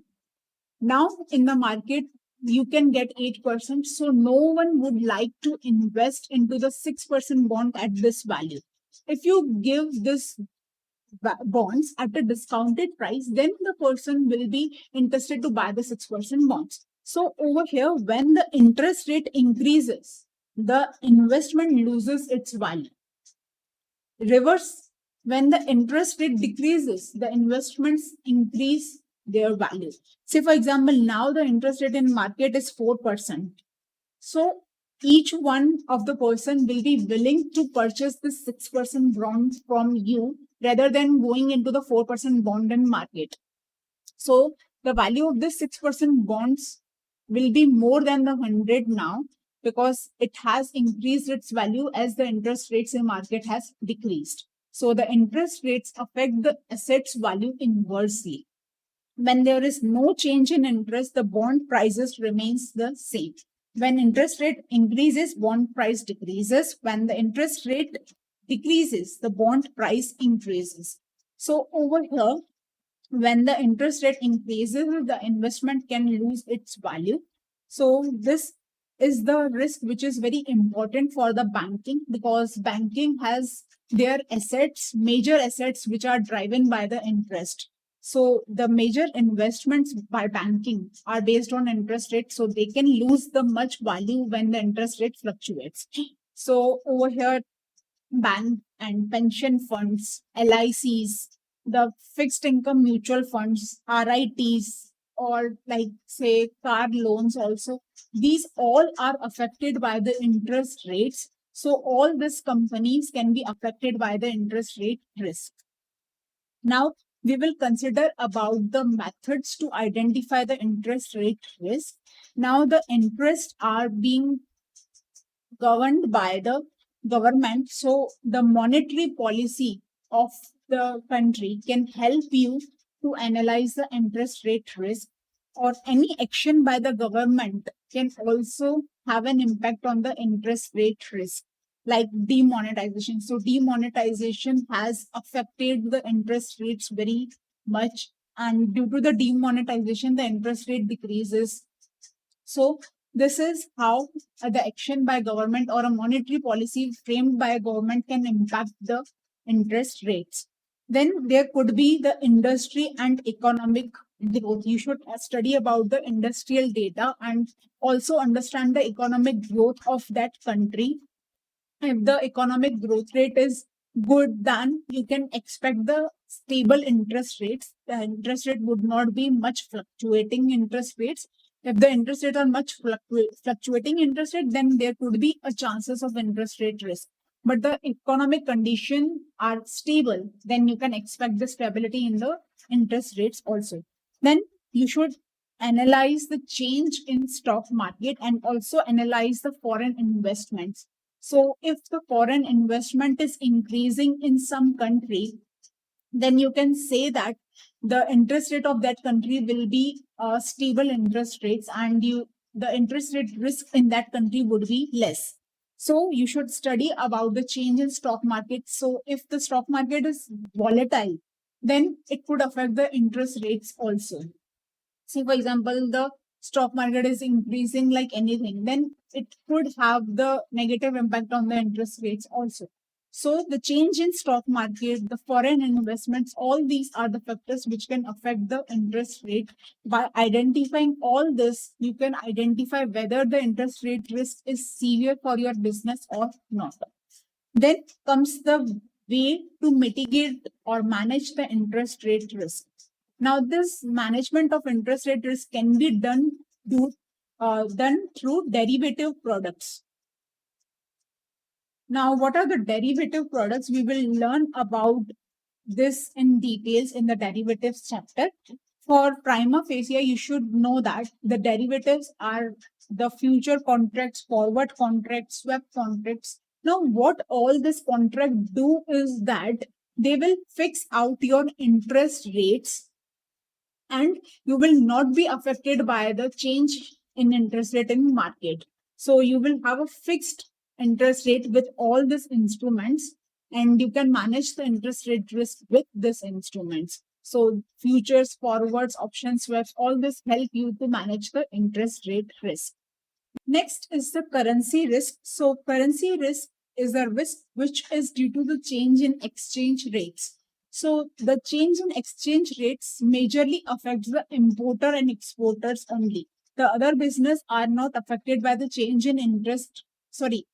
Now in the market, you can get 8%. So no one would like to invest into the 6% bond at this value. If you give this bonds at a discounted price, then the person will be interested to buy the 6% bonds. So over here, when the interest rate increases, the investment loses its value. Reverse, when the interest rate decreases, the investments increase their value. Say, for example, now the interest rate in market is 4%. So each one of the person will be willing to purchase this 6% bond from you rather than going into the 4% bond in market. So the value of this 6% bonds will be more than the 100 now, because it has increased its value as the interest rates in market has decreased. So the interest rates affect the assets value inversely. When there is no change in interest, the bond prices remains the same. When interest rate increases, bond price decreases. When the interest rate decreases, the bond price increases. So over here, when the interest rate increases, the investment can lose its value. So this is the risk which is very important for the banking, because banking has their assets, major assets, which are driven by the interest. So the major investments by banking are based on interest rate. So they can lose the much value when the interest rate fluctuates. So over here, bank and pension funds, LICs, the fixed income mutual funds, RITs, or like say car loans also, these all are affected by the interest rates. So all these companies can be affected by the interest rate risk. Now, we will consider about the methods to identify the interest rate risk. Now, the interests are being governed by the government. So the monetary policy of the country can help you to analyze the interest rate risk, or any action by the government can also have an impact on the interest rate risk, like demonetization. So demonetization has affected the interest rates very much, and due to the demonetization the interest rate decreases. So this is how the action by government or a monetary policy framed by a government can impact the interest rates. Then there could be the industry and economic growth. You should study about the industrial data and also understand the economic growth of that country. If the economic growth rate is good, then you can expect the stable interest rates. The interest rate would not be much fluctuating interest rates. If the interest rate are much fluctuating interest rate, then there could be a chances of interest rate risk. But the economic condition are stable, then you can expect the stability in the interest rates also. Then you should analyze the change in stock market and also analyze the foreign investments. So if the foreign investment is increasing in some country, then you can say that the interest rate of that country will be stable interest rates, and the interest rate risk in that country would be less. So you should study about the change in stock market. So if the stock market is volatile, then it could affect the interest rates also. See, for example, the stock market is increasing like anything, then it could have the negative impact on the interest rates also. So the change in stock market, the foreign investments, all these are the factors which can affect the interest rate. By identifying all this, you can identify whether the interest rate risk is severe for your business or not. Then comes the way to mitigate or manage the interest rate risk. Now, this management of interest rate risk can be done through derivative products. Now, what are the derivative products? We will learn about this in details in the derivatives chapter. For prima facie, you should know that the derivatives are the future contracts, forward contracts, swap contracts. Now, what all this contract do is that they will fix out your interest rates, and you will not be affected by the change in interest rate in market. So you will have a fixed interest rate with all these instruments, and you can manage the interest rate risk with these instruments. So futures, forwards, options, swaps, all this help you to manage the interest rate risk. Next is the currency risk. So currency risk is a risk which is due to the change in exchange rates. So the change in exchange rates majorly affects the importer and exporters only. The other business are not affected by the change in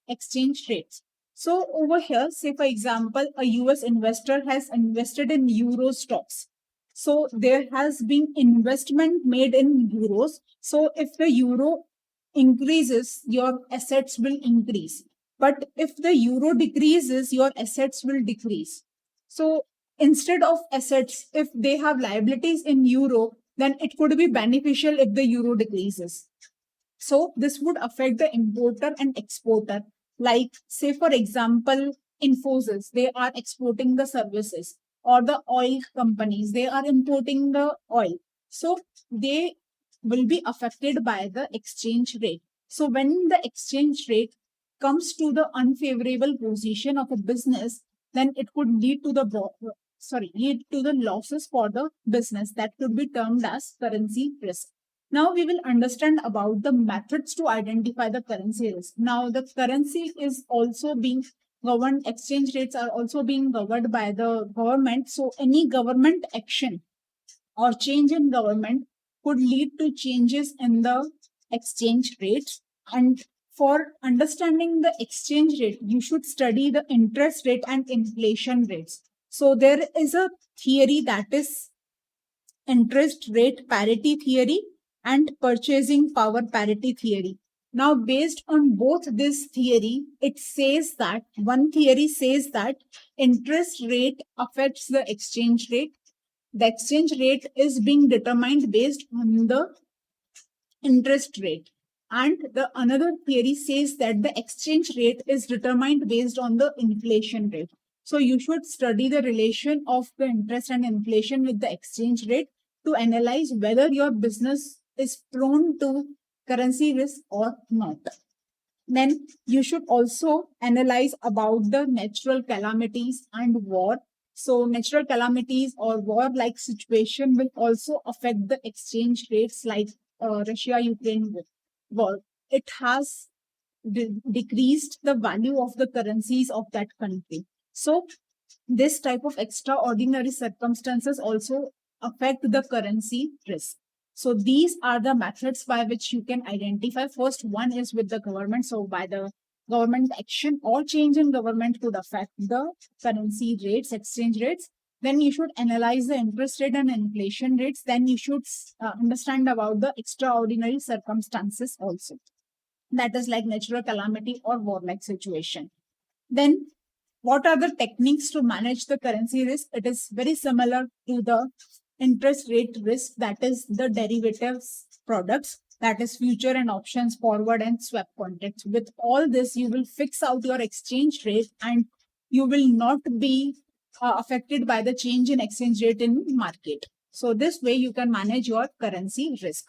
exchange rates. So over here, say for example, a US investor has invested in euro stocks. So there has been investment made in euros. So if the euro increases, your assets will increase. But if the euro decreases, your assets will decrease. So instead of assets, if they have liabilities in euro, then it could be beneficial if the euro decreases. So this would affect the importer and exporter. Like, say for example, Infosys, they are exporting the services, or the oil companies, they are importing the oil. So they will be affected by the exchange rate. So when the exchange rate comes to the unfavorable position of a business, then it could lead to the losses for the business. That could be termed as currency risk. Now we will understand about the methods to identify the currency risk. Now the currency is also being governed, exchange rates are also being governed by the government. So any government action or change in government could lead to changes in the exchange rates. And for understanding the exchange rate, you should study the interest rate and inflation rates. So there is a theory that is interest rate parity theory and purchasing power parity theory. Now, based on both this theory, it says that one theory says that interest rate affects the exchange rate, the exchange rate is being determined based on the interest rate. And the another theory says that the exchange rate is determined based on the inflation rate. So you should study the relation of the interest and inflation with the exchange rate to analyze whether your business is prone to currency risk or not. Then you should also analyze about the natural calamities and war. So natural calamities or war-like situation will also affect the exchange rates, like Russia-Ukraine war. It has decreased the value of the currencies of that country. So this type of extraordinary circumstances also affect the currency risk. So these are the methods by which you can identify. First one is with the government. So by the government action or change in government could affect the currency rates, exchange rates. Then you should analyze the interest rate and inflation rates. Then you should understand about the extraordinary circumstances also. That is like natural calamity or war-like situation. Then what are the techniques to manage the currency risk? It is very similar to the interest rate risk, that is the derivatives products, that is future and options, forward and swap contracts. With all this, you will fix out your exchange rate and you will not be affected by the change in exchange rate in market. So this way you can manage your currency risk.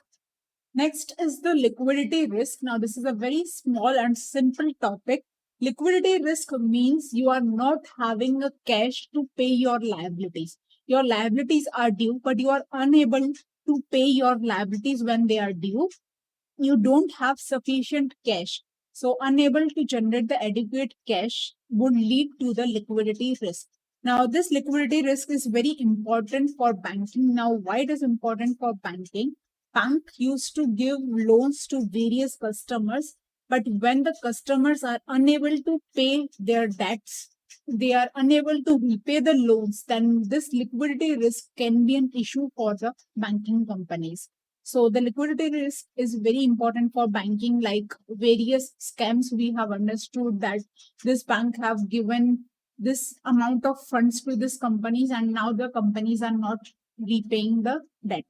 Next is the liquidity risk. Now, this is a very small and simple topic. Liquidity risk means you are not having a cash to pay your liabilities. Your liabilities are due, but you are unable to pay your liabilities when they are due. You don't have sufficient cash. So, unable to generate the adequate cash would lead to the liquidity risk. Now, this liquidity risk is very important for banking. Now, why it is important for banking? Bank used to give loans to various customers, but when the customers are unable to pay their debts, they are unable to repay the loans, then this liquidity risk can be an issue for the banking companies. So the liquidity risk is very important for banking, like various scams we have understood that this bank have given this amount of funds to these companies and now the companies are not repaying the debt.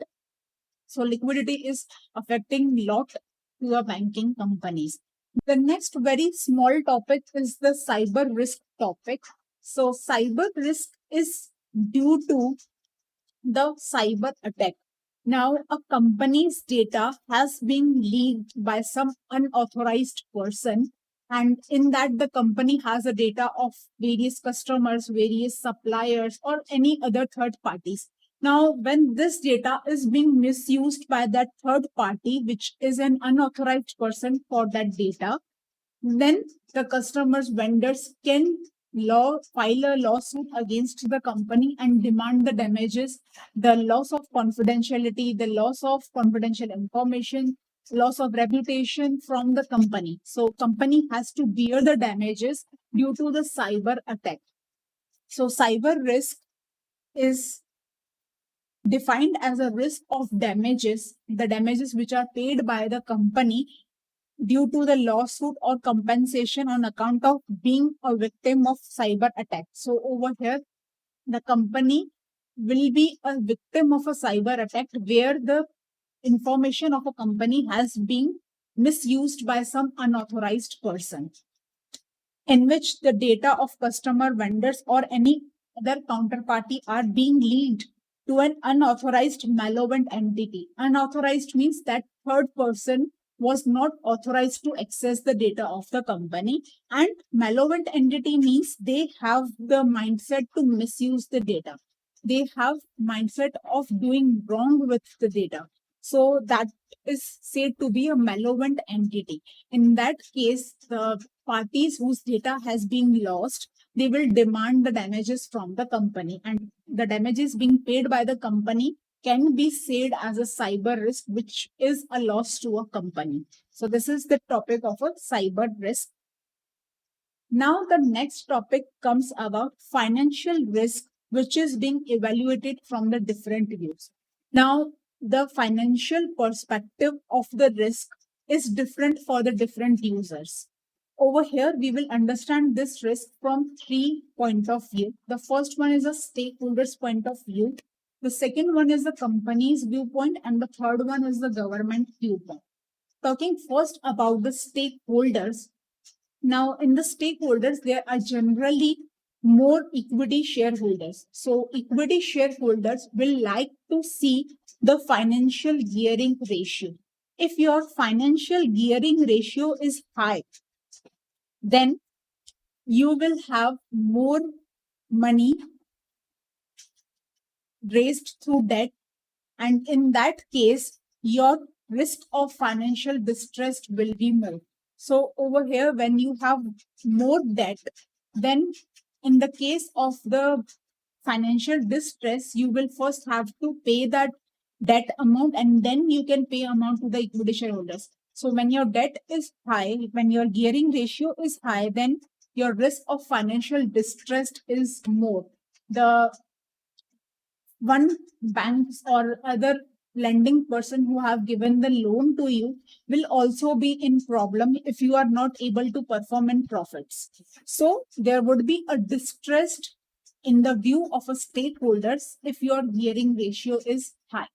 So liquidity is affecting lot to the banking companies. The next very small topic is the cyber risk topic. So cyber risk is due to the cyber attack. Now, a company's data has been leaked by some unauthorized person, and in that, the company has a data of various customers, various suppliers, or any other third parties. Now, when this data is being misused by that third party, which is an unauthorized person for that data, then the customers, vendors can file a lawsuit against the company and demand the damages, the loss of confidentiality, the loss of confidential information, loss of reputation from the company. So company has to bear the damages due to the cyber attack. So cyber risk is defined as a risk of damages, the damages which are paid by the company due to the lawsuit or compensation on account of being a victim of cyber attack. So over here, the company will be a victim of a cyber attack where the information of a company has been misused by some unauthorized person, in which the data of customer, vendors, or any other counterparty are being leaked to an unauthorized malevolent entity. Unauthorized means that third person was not authorized to access the data of the company, and malevolent entity means they have the mindset to misuse the data. They have mindset of doing wrong with the data. So that is said to be a malevolent entity. In that case, the parties whose data has been lost, they will demand the damages from the company, and the damages being paid by the company can be said as a cyber risk, which is a loss to a company. So this is the topic of a cyber risk. Now the next topic comes about financial risk, which is being evaluated from the different views. Now, the financial perspective of the risk is different for the different users. Over here, we will understand this risk from 3 points of view. The first one is a stakeholder's point of view. The second one is the company's viewpoint, and the third one is the government viewpoint. Talking first about the stakeholders. Now, in the stakeholders, there are generally more equity shareholders. So, equity shareholders will like to see the financial gearing ratio. If your financial gearing ratio is high, then you will have more money raised through debt, and in that case your risk of financial distress will be more. So over here, when you have more debt, then in the case of the financial distress, you will first have to pay that debt amount, and then you can pay amount to the equity shareholders. So when your debt is high, when your gearing ratio is high, then your risk of financial distress is more. The one banks or other lending person who have given the loan to you will also be in problem if you are not able to perform in profits. So there would be a distress in the view of a stakeholders if your gearing ratio is high.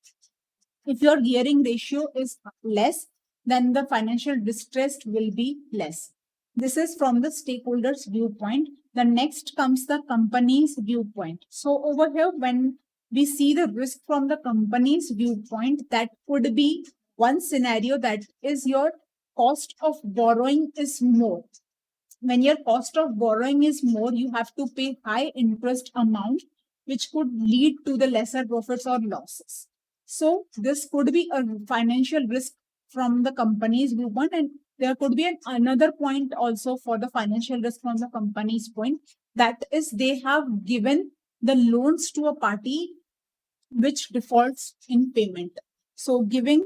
If your gearing ratio is less, then the financial distress will be less. This is from the stakeholders viewpoint. The next comes the company's viewpoint. So over here, when we see the risk from the company's viewpoint, that could be one scenario, that is your cost of borrowing is more. When your cost of borrowing is more, you have to pay high interest amount, which could lead to the lesser profits or losses. So this could be a financial risk from the company's viewpoint, and there could be another point also for the financial risk from the company's point, that is they have given the loans to a party which defaults in payment. So giving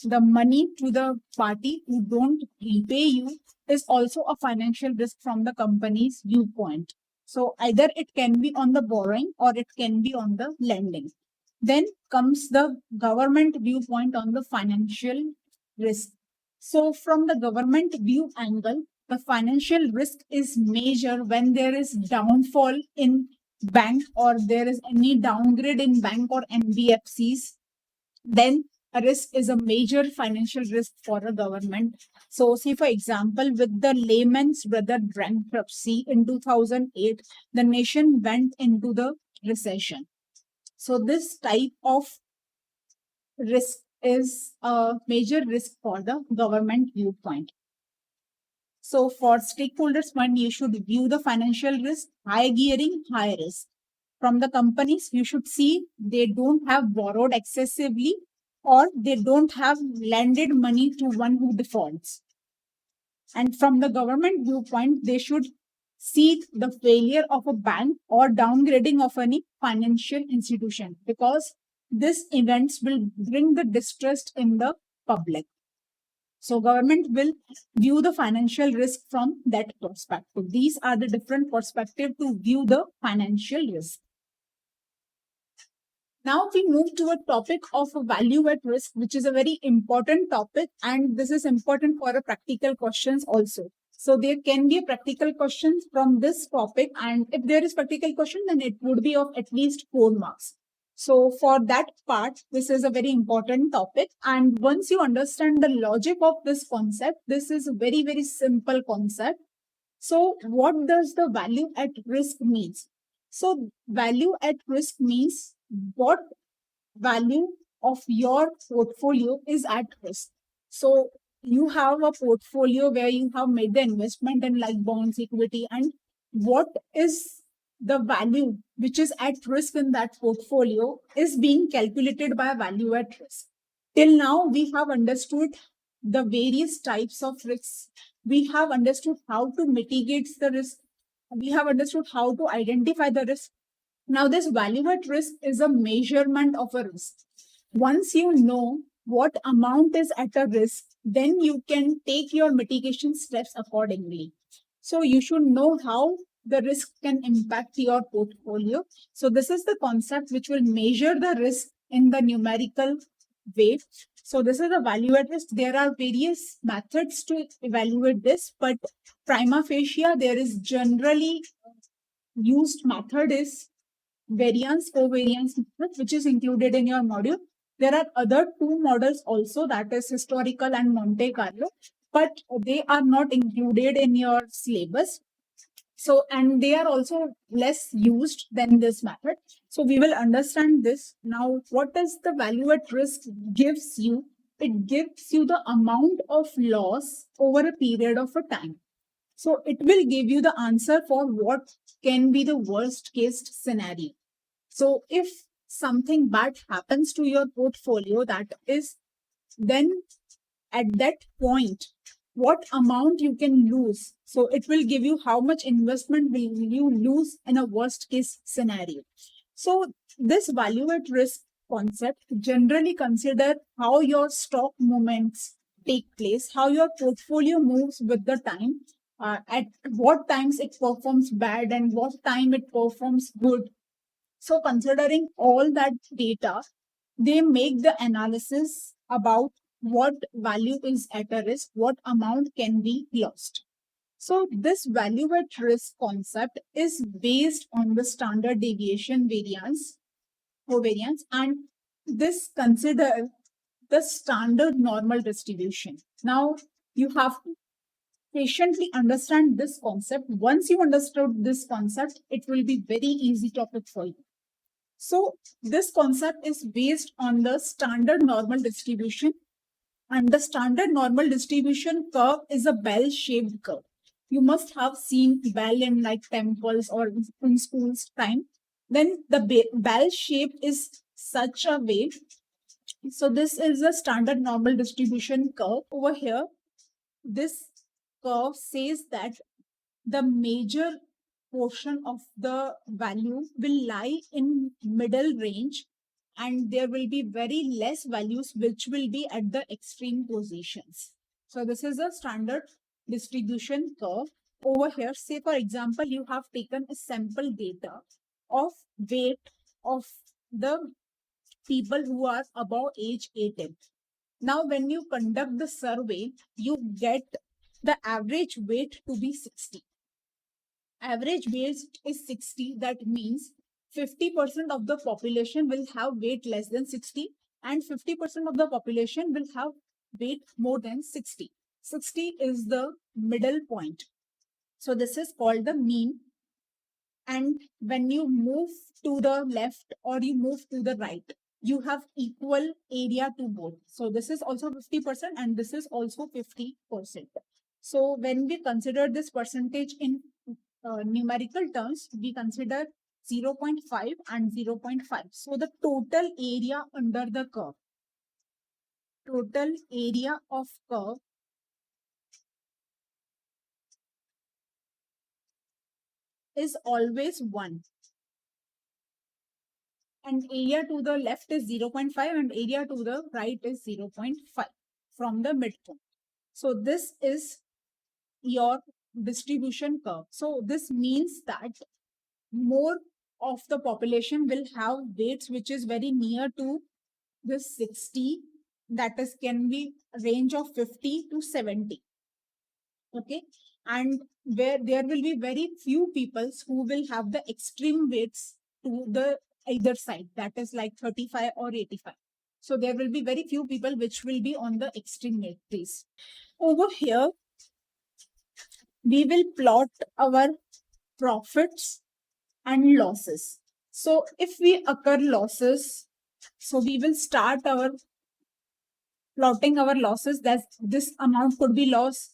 the money to the party who don't repay you is also a financial risk from the company's viewpoint. So either it can be on the borrowing or it can be on the lending. Then comes the government viewpoint on the financial risk. So from the government view angle, the financial risk is major when there is downfall in bank or there is any downgrade in bank or NBFCs. Then a risk is a major financial risk for a government. So, see, for example, with the Lehman Brothers bankruptcy in 2008, the nation went into the recession. So, this type of risk is a major risk for the government viewpoint. So, for stakeholders' point, you should view the financial risk, high gearing, high risk. From the companies, you should see they don't have borrowed excessively or they don't have lended money to one who defaults. And from the government viewpoint, they should see the failure of a bank or downgrading of any financial institution, because these events will bring the distrust in the public. So government will view the financial risk from that perspective. These are the different perspectives to view the financial risk. Now we move to a topic of value at risk, which is a very important topic, and this is important for a practical questions also. So there can be a practical questions from this topic, and if there is practical question, then it would be of at least 4 marks. So for that part, this is a very important topic, and once you understand the logic of this concept, this is a very, very simple concept. So what does the value at risk means? So value at risk means what value of your portfolio is at risk. So you have a portfolio where you have made the investment in like bonds, equity, and what is the value which is at risk in that portfolio is being calculated by value at risk. Till now, we have understood the various types of risks. We have understood how to mitigate the risk. We have understood how to identify the risk. Now, this value at risk is a measurement of a risk. Once you know what amount is at a risk, then you can take your mitigation steps accordingly. So you should know how the risk can impact your portfolio. So this is the concept which will measure the risk in the numerical way. So this is a value at risk. There are various methods to evaluate this, but prima facie, there is generally used method is variance covariance method, which is included in your module. There are other two models also, that is historical and Monte Carlo, but they are not included in your syllabus. So, and they are also less used than this method. So we will understand this. Now, what does the value at risk gives you? It gives you the amount of loss over a period of a time. So it will give you the answer for what can be the worst case scenario. So if something bad happens to your portfolio, that is, then at that point, what amount you can lose. So it will give you how much investment will you lose in a worst case scenario. So this value at risk concept generally consider how your stock movements take place, how your portfolio moves with the time, at what times it performs bad and what time it performs good. So considering all that data, they make the analysis about what value is at a risk, what amount can be lost. So this value at risk concept is based on the standard deviation variance covariance, and this consider the standard normal distribution. Now you have to patiently understand this concept. Once you understood this concept, it will be very easy topic for you. So this concept is based on the standard normal distribution, and the standard normal distribution curve is a bell-shaped curve. You must have seen bell in like temples or in school's time. Then the bell shape is such a way. So this is a standard normal distribution curve. Over here, this curve says that the major portion of the value will lie in middle range, and there will be very less values which will be at the extreme positions. So this is a standard distribution curve. Over here, say for example, you have taken a sample data of weight of the people who are above age 18. Now when you conduct the survey, you get the average weight to be 60. Average weight is 60. That means 50% of the population will have weight less than 60 and 50% of the population will have weight more than 60. 60 is the middle point. So this is called the mean. And when you move to the left or you move to the right, you have equal area to both. So this is also 50% and this is also 50%. So when we consider this percentage in numerical terms, we consider 0.5 and 0.5. So the total area under the curve, total area of curve is always 1. And area to the left is 0.5 and area to the right is 0.5 from the midpoint. So this is your distribution curve. So this means that more of the population will have weights which is very near to the 60, that is can be range of 50 to 70. Okay, and where there will be very few people who will have the extreme weights to the either side, that is like 35 or 85. So there will be very few people which will be on the extreme weight place. Over here, we will plot our profits and losses. So if we occur losses, so we will start our plotting our losses, that this amount could be loss,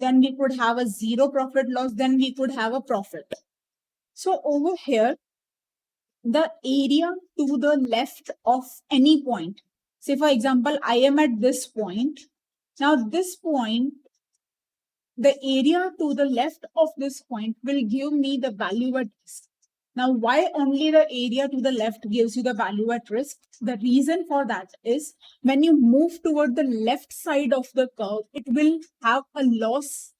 then we could have a zero profit loss, then we could have a profit. So over here, the area to the left of any point, say for example, I am at this point. Now this point, the area to the left of this point will give me the value at risk. Now, why only the area to the left gives you the value at risk? The reason for that is when you move toward the left side of the curve, it will have a loss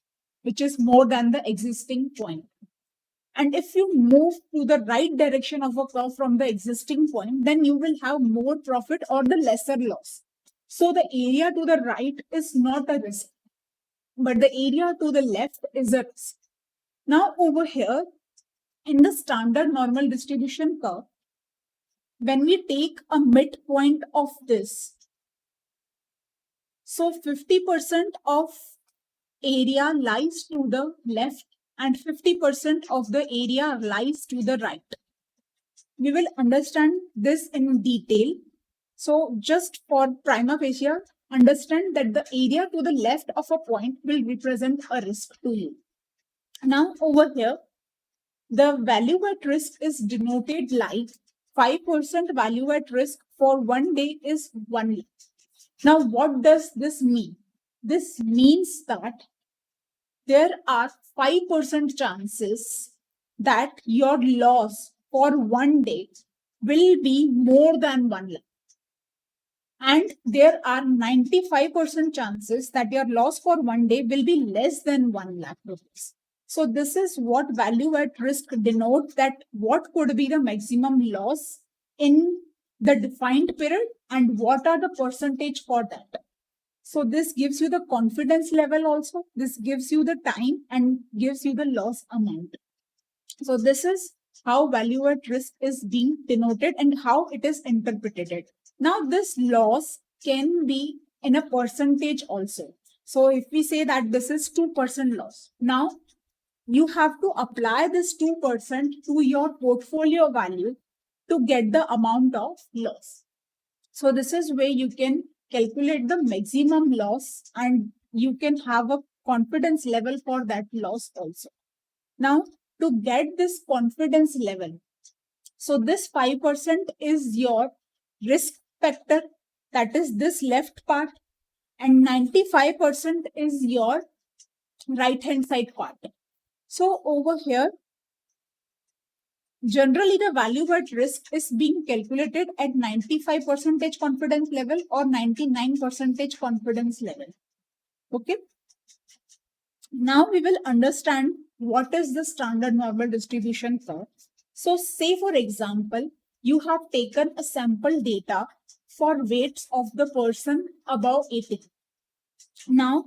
which is more than the existing point. And if you move to the right direction of a curve from the existing point, then you will have more profit or the lesser loss. So the area to the right is not a risk, but the area to the left is a risk. Now over here, in the standard normal distribution curve, when we take a midpoint of this, so 50% of area lies to the left and 50% of the area lies to the right. We will understand this in detail. So just for prima facie, understand that the area to the left of a point will represent a risk to you. Now over here, the value at risk is denoted like 5% value at risk for 1 day is 1 lakh. Now what does this mean? This means that there are 5% chances that your loss for 1 day will be more than 1 lakh. And there are 95% chances that your loss for 1 day will be less than 1 lakh rupees. So this is what value at risk denotes, that what could be the maximum loss in the defined period and what are the percentage for that. So this gives you the confidence level also. This gives you the time and gives you the loss amount. So this is how value at risk is being denoted and how it is interpreted. Now this loss can be in a percentage also. So if we say that this is 2% loss, now you have to apply this 2% to your portfolio value to get the amount of loss. So this is where you can calculate the maximum loss and you can have a confidence level for that loss also. Now to get this confidence level, so this 5% is your risk factor, that is this left part, and 95% is your right hand side part. So over here, generally the value at risk is being calculated at 95% confidence level or 99% confidence level. Okay. Now we will understand what is the standard normal distribution curve. So say for example, you have taken a sample data for weights of the person above 80. Now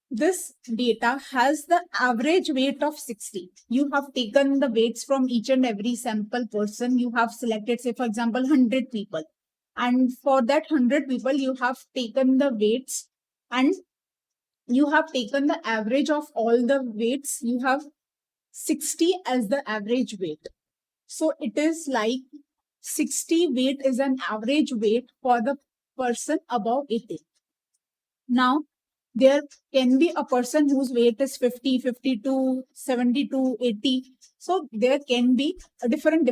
this data has the average weight of 60. You have taken the weights from each and every sample person. You have selected, say for example, 100 people. And for that 100 people, you have taken the weights and you have taken the average of all the weights. You have 60 as the average weight. So it is like 60 weight is an average weight for the person above 80. Now, there can be a person whose weight is 50, 52, 72, 80. So there can be a different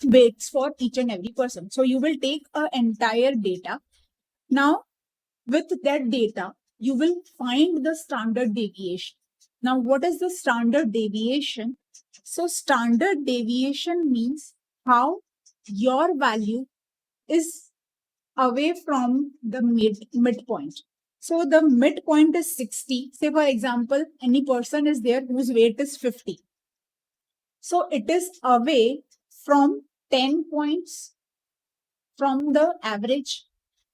weights for each and every person. So you will take an entire data. Now, with that data, you will find the standard deviation. Now, what is the standard deviation? So standard deviation means how your value is away from the midpoint. So the midpoint is 60. Say for example, any person is there whose weight is 50. So it is away from 10 points from the average.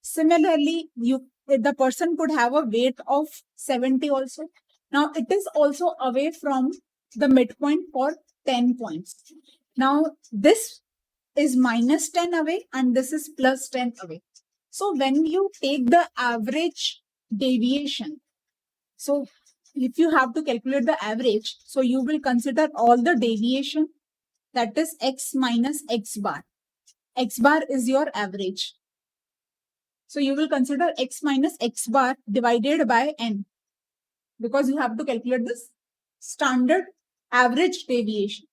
Similarly, the person could have a weight of 70 also. Now it is also away from the midpoint for 10 points. Now this is minus 10 away and this is plus 10 away. So when you take the average deviation, so if you have to calculate the average, so you will consider all the deviation, that is x minus x bar. X bar is your average. So you will consider x minus x bar divided by n, because you have to calculate this standard average deviation.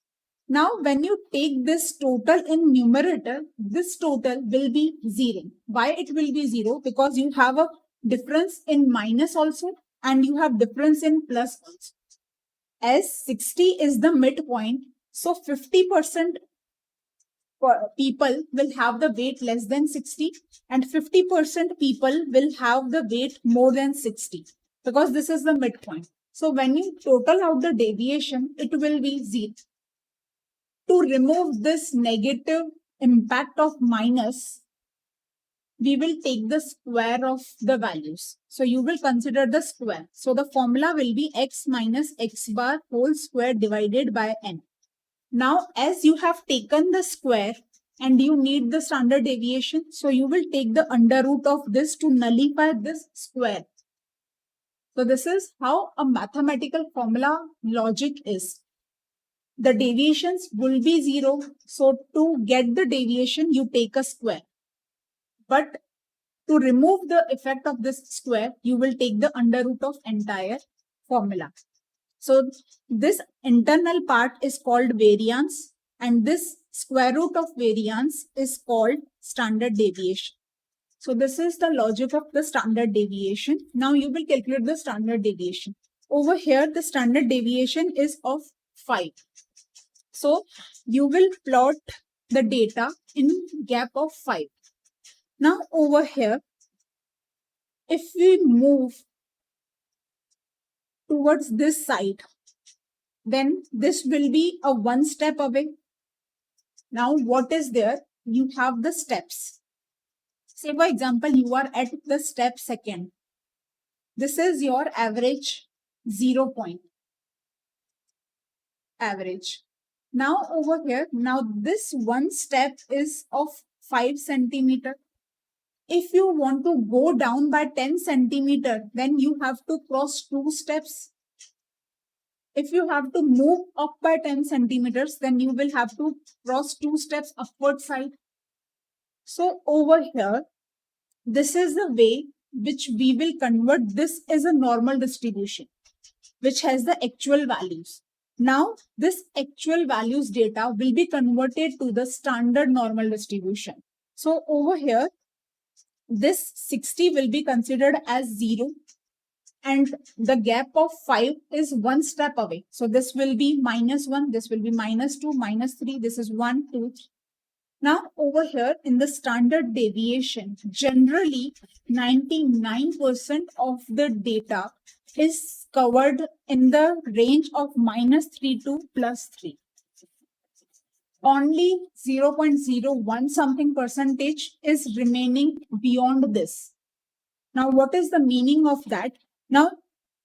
Now, when you take this total in numerator, this total will be 0. Why it will be 0? Because you have a difference in minus also and you have difference in plus also. As 60 is the midpoint, so 50% people will have the weight less than 60 and 50% people will have the weight more than 60, because this is the midpoint. So when you total out the deviation, it will be 0. To remove this negative impact of minus, we will take the square of the values. So you will consider the square. So the formula will be x minus x bar whole square divided by n. Now, as you have taken the square and you need the standard deviation, so you will take the under root of this to nullify this square. So this is how a mathematical formula logic is. The deviations will be 0. So to get the deviation, you take a square. But to remove the effect of this square, you will take the under root of entire formula. So this internal part is called variance, and this square root of variance is called standard deviation. So this is the logic of the standard deviation. Now you will calculate the standard deviation. Over here, the standard deviation is of 5. So you will plot the data in gap of 5. Now over here, if we move towards this side, then this will be a one step away. Now what is there? You have the steps. Say for example, you are at the step second. This is your average 0 point. Average. Now over here, now this one step is of 5 centimeter. If you want to go down by 10 centimeter, then you have to cross 2 steps. If you have to move up by 10 centimeters, then you will have to cross 2 steps upward side. So over here, this is the way which we will convert this as a normal distribution, which has the actual values. Now, this actual values data will be converted to the standard normal distribution. So over here, this 60 will be considered as 0. And the gap of 5 is one step away. So this will be -1, this will be -2, -3, this is 1, 2, 3. Now over here in the standard deviation, generally 99% of the data is covered in the range of -3 to +3. Only 0.01 something percentage is remaining beyond this. Now what is the meaning of that? Now,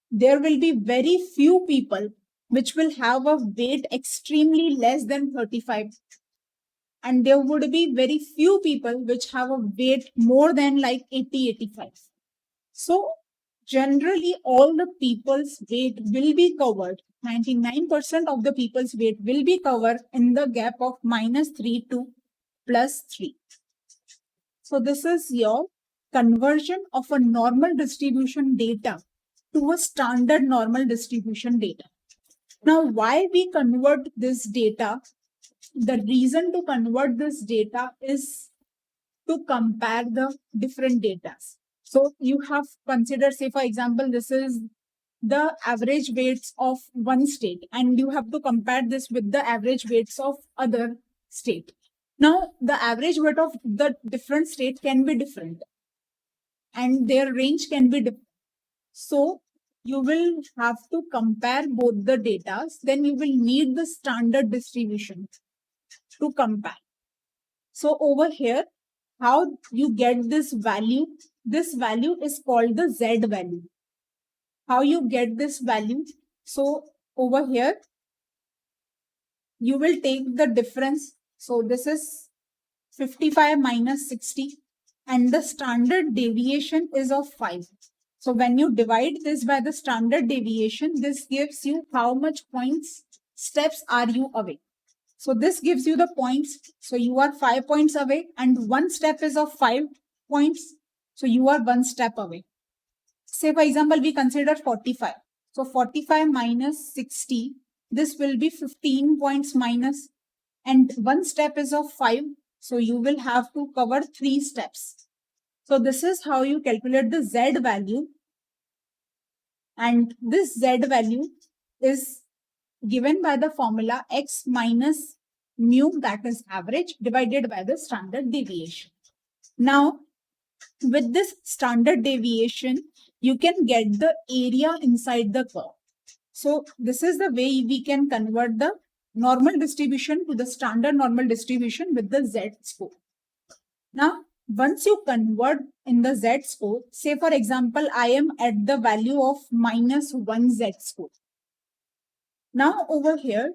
there will be very few people which will have a weight extremely less than 35. And there would be very few people which have a weight more than like 80, 85. So, generally all the people's weight will be covered. 99% of the people's weight will be covered in the gap of -3 to +3. So, this is your conversion of a normal distribution data to a standard normal distribution data. Now, why we convert this data? The reason to convert this data is to compare the different data. So you have considered, say for example, this is the average weights of one state, and you have to compare this with the average weights of other state. Now, the average weight of the different state can be different, and their range can be different. So you will have to compare both the data. Then you will need the standard distribution to compare. So over here, how you get this value? This value is called the Z value. How you get this value? So over here, you will take the difference. So this is 55 minus 60, and the standard deviation is of 5. So when you divide this by the standard deviation, this gives you how much steps are you away. So this gives you the points. So you are 5 points away, and one step is of 5 points. So you are one step away. Say for example, we consider 45. So 45 minus 60, this will be 15 points minus, and one step is of 5. So you will have to cover 3 steps. So this is how you calculate the Z value. And this Z value is given by the formula x minus mu, that is average, divided by the standard deviation. Now, with this standard deviation, you can get the area inside the curve. So this is the way we can convert the normal distribution to the standard normal distribution with the Z score. Now, once you convert in the Z score, say for example, I am at the value of -1 Z score. Now over here,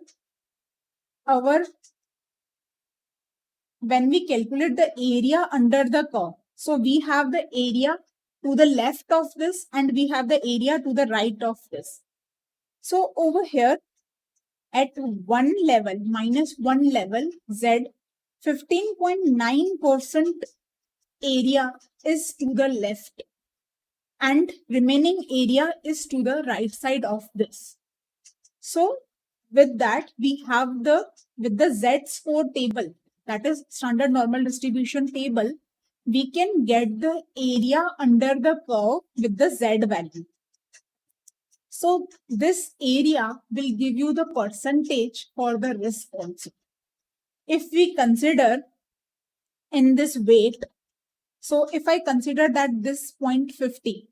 when we calculate the area under the curve, so we have the area to the left of this and we have the area to the right of this. So over here at one level, minus one level, Z, 15.9% area is to the left and remaining area is to the right side of this. So with that, we have with the Z score table, that is standard normal distribution table, we can get the area under the curve with the Z value. So this area will give you the percentage for the risk also. If we consider in this weight, so if I consider that this 0.50,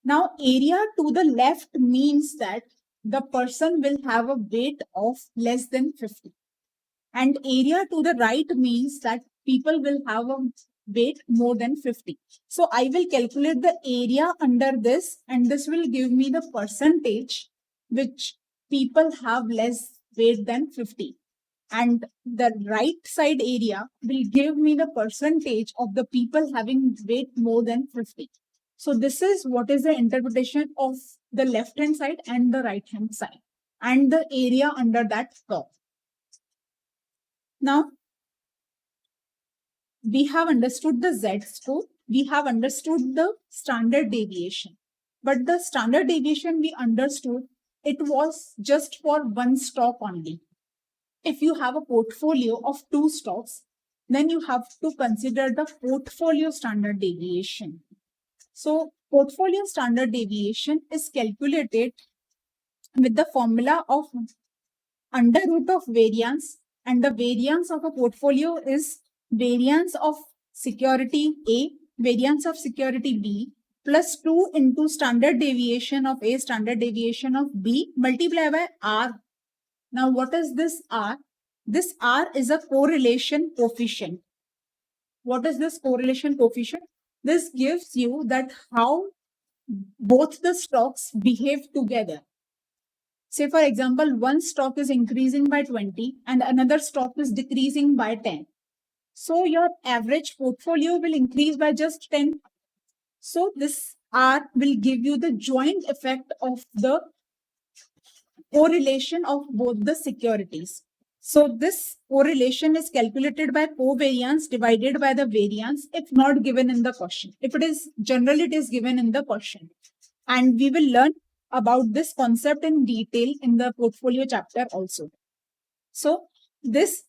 now area to the left means that the person will have a weight of less than 50. And area to the right means that people will have a weight more than 50. So I will calculate the area under this and this will give me the percentage which people have less weight than 50. And the right side area will give me the percentage of the people having weight more than 50. So this is what is the interpretation of the left hand side and the right hand side and the area under that curve. Now, we have understood the Z score, we have understood the standard deviation. But the standard deviation we understood, it was just for one stock only. If you have a portfolio of two stocks, then you have to consider the portfolio standard deviation. So, portfolio standard deviation is calculated with the formula of under root of variance, and the variance of a portfolio is variance of security A, variance of security B, plus 2 into standard deviation of A, standard deviation of B, multiplied by R. Now, what is this R? This R is a correlation coefficient. What is this correlation coefficient? This gives you that how both the stocks behave together. Say, for example, one stock is increasing by 20 and another stock is decreasing by 10. So your average portfolio will increase by just 10. So this R will give you the joint effect of the correlation of both the securities. So this correlation is calculated by covariance divided by the variance if not given in the question. If it is generally, it is given in the question. And we will learn about this concept in detail in the portfolio chapter also. So this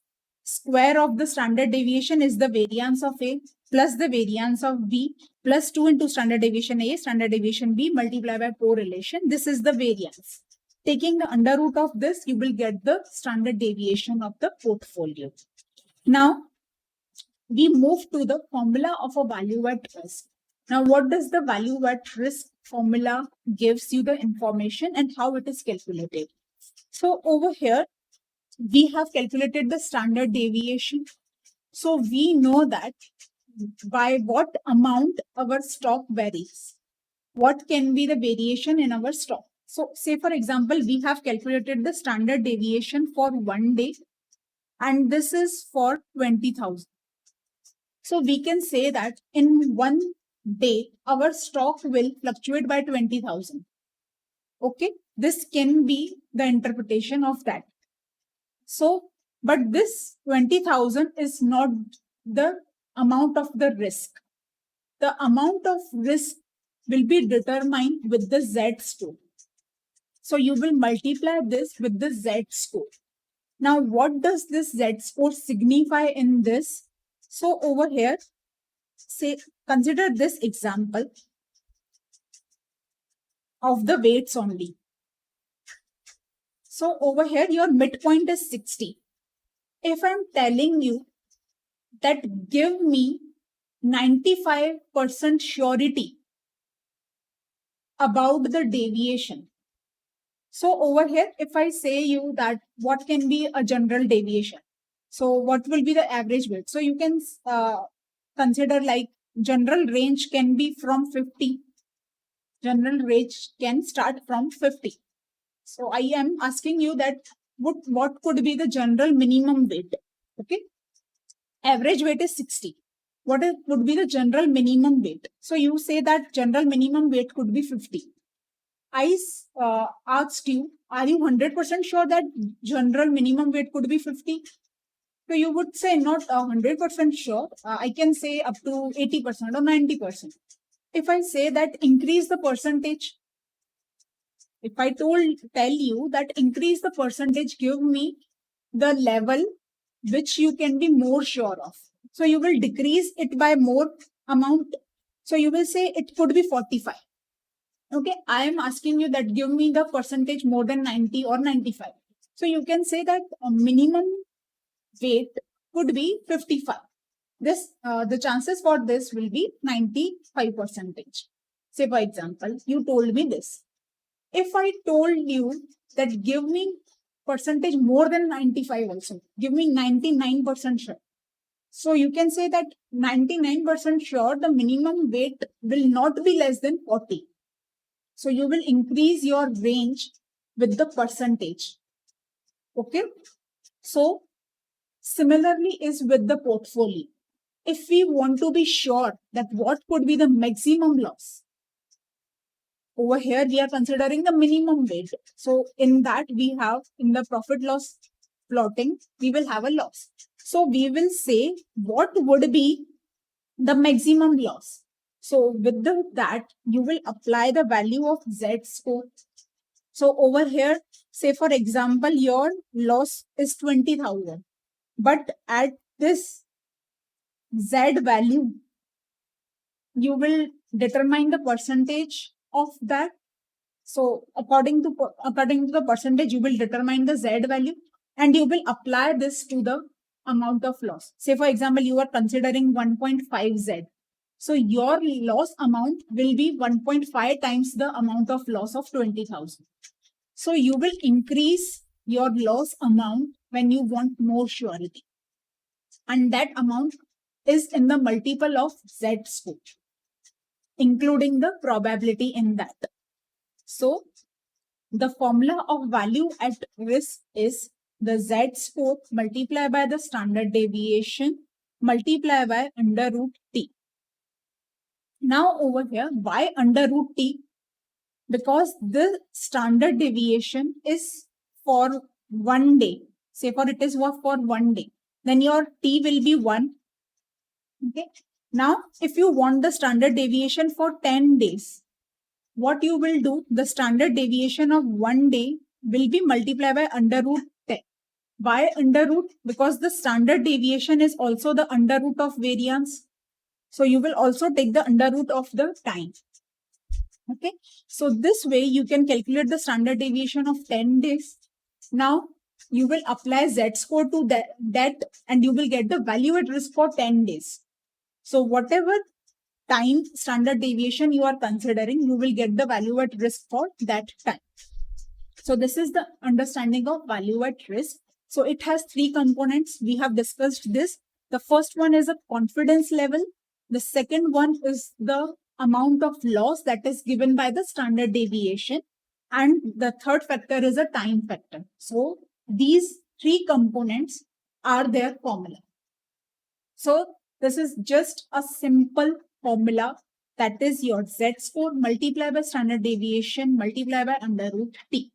square of the standard deviation is the variance of A plus the variance of B plus 2 into standard deviation A, standard deviation B multiplied by correlation. This is the variance. Taking the under root of this, you will get the standard deviation of the portfolio. Now, we move to the formula of a value at risk. Now, what does the value at risk formula gives you the information and how it is calculated? So over here, we have calculated the standard deviation. So we know that by what amount our stock varies. What can be the variation in our stock? So say for example, we have calculated the standard deviation for 1 day and this is for 20,000. So we can say that in 1 day, our stock will fluctuate by 20,000. Okay, this can be the interpretation of that. So, but this 20,000 is not the amount of the risk. The amount of risk will be determined with the Z score. So you will multiply this with the Z score. Now, what does this Z score signify in this? So over here, say, consider this example of the weights only. So over here, your midpoint is 60. If I'm telling you that give me 95% surety about the deviation. So over here, if I say you that what can be a general deviation? So what will be the average weight? So you can consider like general range can be from 50. General range can start from 50. So I am asking you that what could be the general minimum weight? Okay, average weight is 60. Would be the general minimum weight? So you say that general minimum weight could be 50. I asked you, are you 100% sure that general minimum weight could be 50? So you would say not 100% sure. I can say up to 80% or 90%. If I say that increase the percentage, if I tell you that increase the percentage, give me the level which you can be more sure of. So you will decrease it by more amount. So you will say it could be 45. Okay, I am asking you that give me the percentage more than 90 or 95. So you can say that a minimum weight could be 55. The chances for this will be 95%. Say for example, you told me this. If I told you that give me percentage more than 95 also, give me 99% sure. So you can say that 99% sure the minimum weight will not be less than 40. So you will increase your range with the percentage. Okay. So similarly is with the portfolio. If we want to be sure that what could be the maximum loss, over here we are considering the minimum weight. So in that we have in the profit loss plotting, we will have a loss. So we will say what would be the maximum loss. So with that, you will apply the value of Z score. So over here, say for example, your loss is 20,000. But at this Z value, you will determine the percentage of that. So according to the percentage, you will determine the Z value and you will apply this to the amount of loss. Say for example, you are considering 1.5 Z. So your loss amount will be 1.5 times the amount of loss of 20,000. So you will increase your loss amount when you want more surety. And that amount is in the multiple of Z score, including the probability in that. So the formula of value at risk is the Z score multiplied by the standard deviation multiplied by under root T. Now over here, why under root T? Because the standard deviation is for 1 day. Say for it is for 1 day. Then your T will be 1. Okay. Now, if you want the standard deviation for 10 days, what you will do, the standard deviation of 1 day will be multiplied by under root 10. Why under root? Because the standard deviation is also the under root of variance. So you will also take the under root of the time. Okay. So this way you can calculate the standard deviation of 10 days. Now you will apply Z score to that and you will get the value at risk for 10 days. So whatever time standard deviation you are considering, you will get the value at risk for that time. So this is the understanding of value at risk. So it has 3 components. We have discussed this. The first one is a confidence level. The second one is the amount of loss that is given by the standard deviation. And the third factor is a time factor. So these 3 components are their formula. So this is just a simple formula, that is your Z score multiplied by standard deviation multiplied by under root T.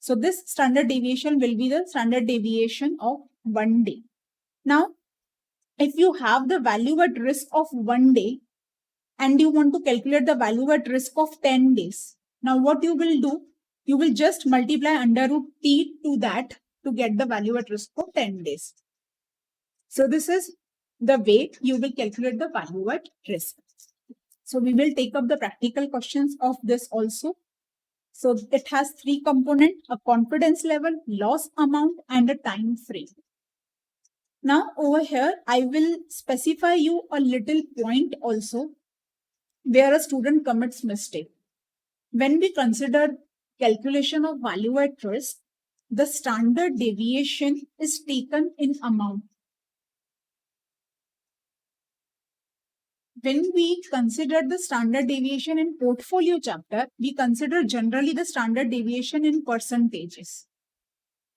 So this standard deviation will be the standard deviation of 1 day. Now, if you have the value at risk of 1 day and you want to calculate the value at risk of 10 days, now what you will do, you will just multiply under root T to that to get the value at risk for 10 days. So this is the way you will calculate the value at risk. So we will take up the practical questions of this also. So it has 3 components, a confidence level, loss amount, and a time frame. Now over here, I will specify you a little point also where a student commits mistake. When we consider calculation of value at risk, the standard deviation is taken in amount. When we consider the standard deviation in portfolio chapter, we consider generally the standard deviation in percentages.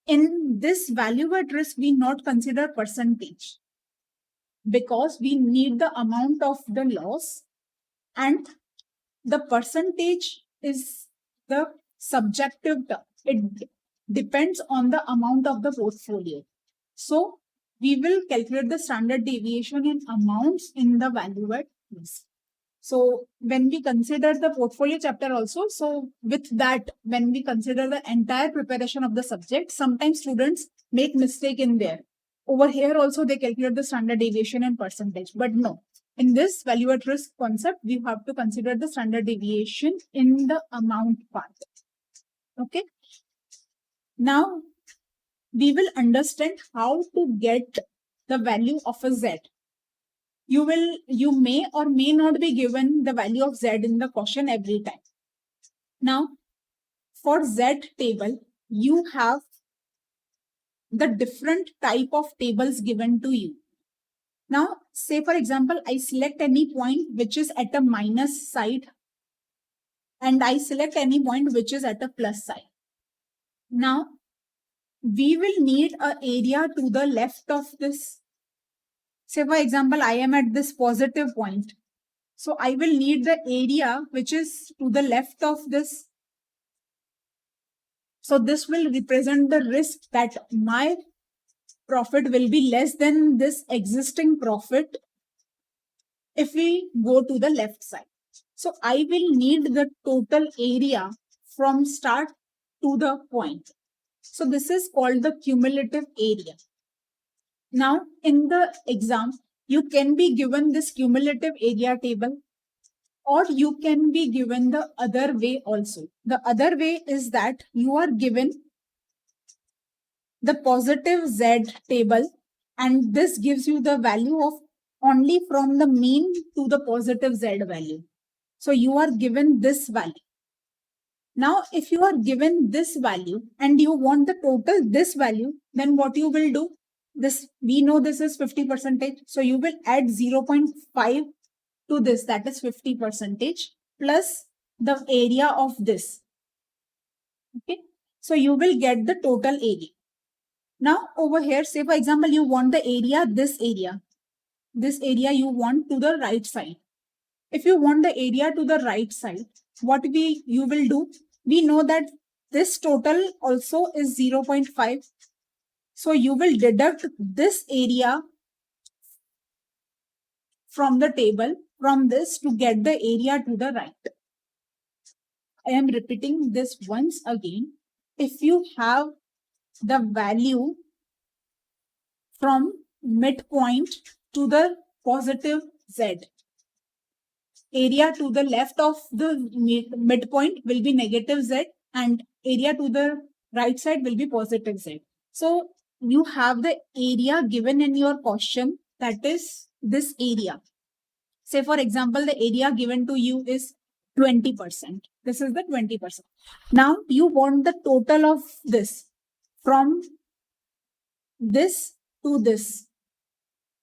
In this value at risk, we not consider percentage because we need the amount of the loss, and the percentage is the subjective term. It depends on the amount of the portfolio. So we will calculate the standard deviation in amounts in the value at risk. So when we consider the portfolio chapter also, so with that, when we consider the entire preparation of the subject, sometimes students make mistake in there. Over here also they calculate the standard deviation and percentage, but no. In this value at risk concept, we have to consider the standard deviation in the amount part. Okay. Now we will understand how to get the value of a Z. You may or may not be given the value of Z in the question every time. Now, for Z table, you have the different type of tables given to you. Now, say for example, I select any point which is at a minus side, and I select any point which is at a plus side. Now, we will need an area to the left of this. Say for example, I am at this positive point. So I will need the area which is to the left of this. So this will represent the risk that my profit will be less than this existing profit if we go to the left side. So I will need the total area from start to the point. So this is called the cumulative area. Now in the exam, you can be given this cumulative area table, or you can be given the other way also. The other way is that you are given the positive Z table, and this gives you the value of only from the mean to the positive Z value. So you are given this value. Now, if you are given this value and you want the total this value, then what you will do? This, we know this is 50%. So you will add 0.5 to this, that is 50%, plus the area of this. Okay. So you will get the total area. Now over here, say for example, you want the area, this area you want to the right side. If you want the area to the right side, what you will do? We know that this total also is 0.5. So you will deduct this area from the table from this to get the area to the right. I am repeating this once again. If you have the value from midpoint to the positive Z, area to the left of the midpoint will be negative Z, and area to the right side will be positive Z. So you have the area given in your question, that is this area. Say for example, the area given to you is 20%. This is the 20%. Now you want the total of this from this to this.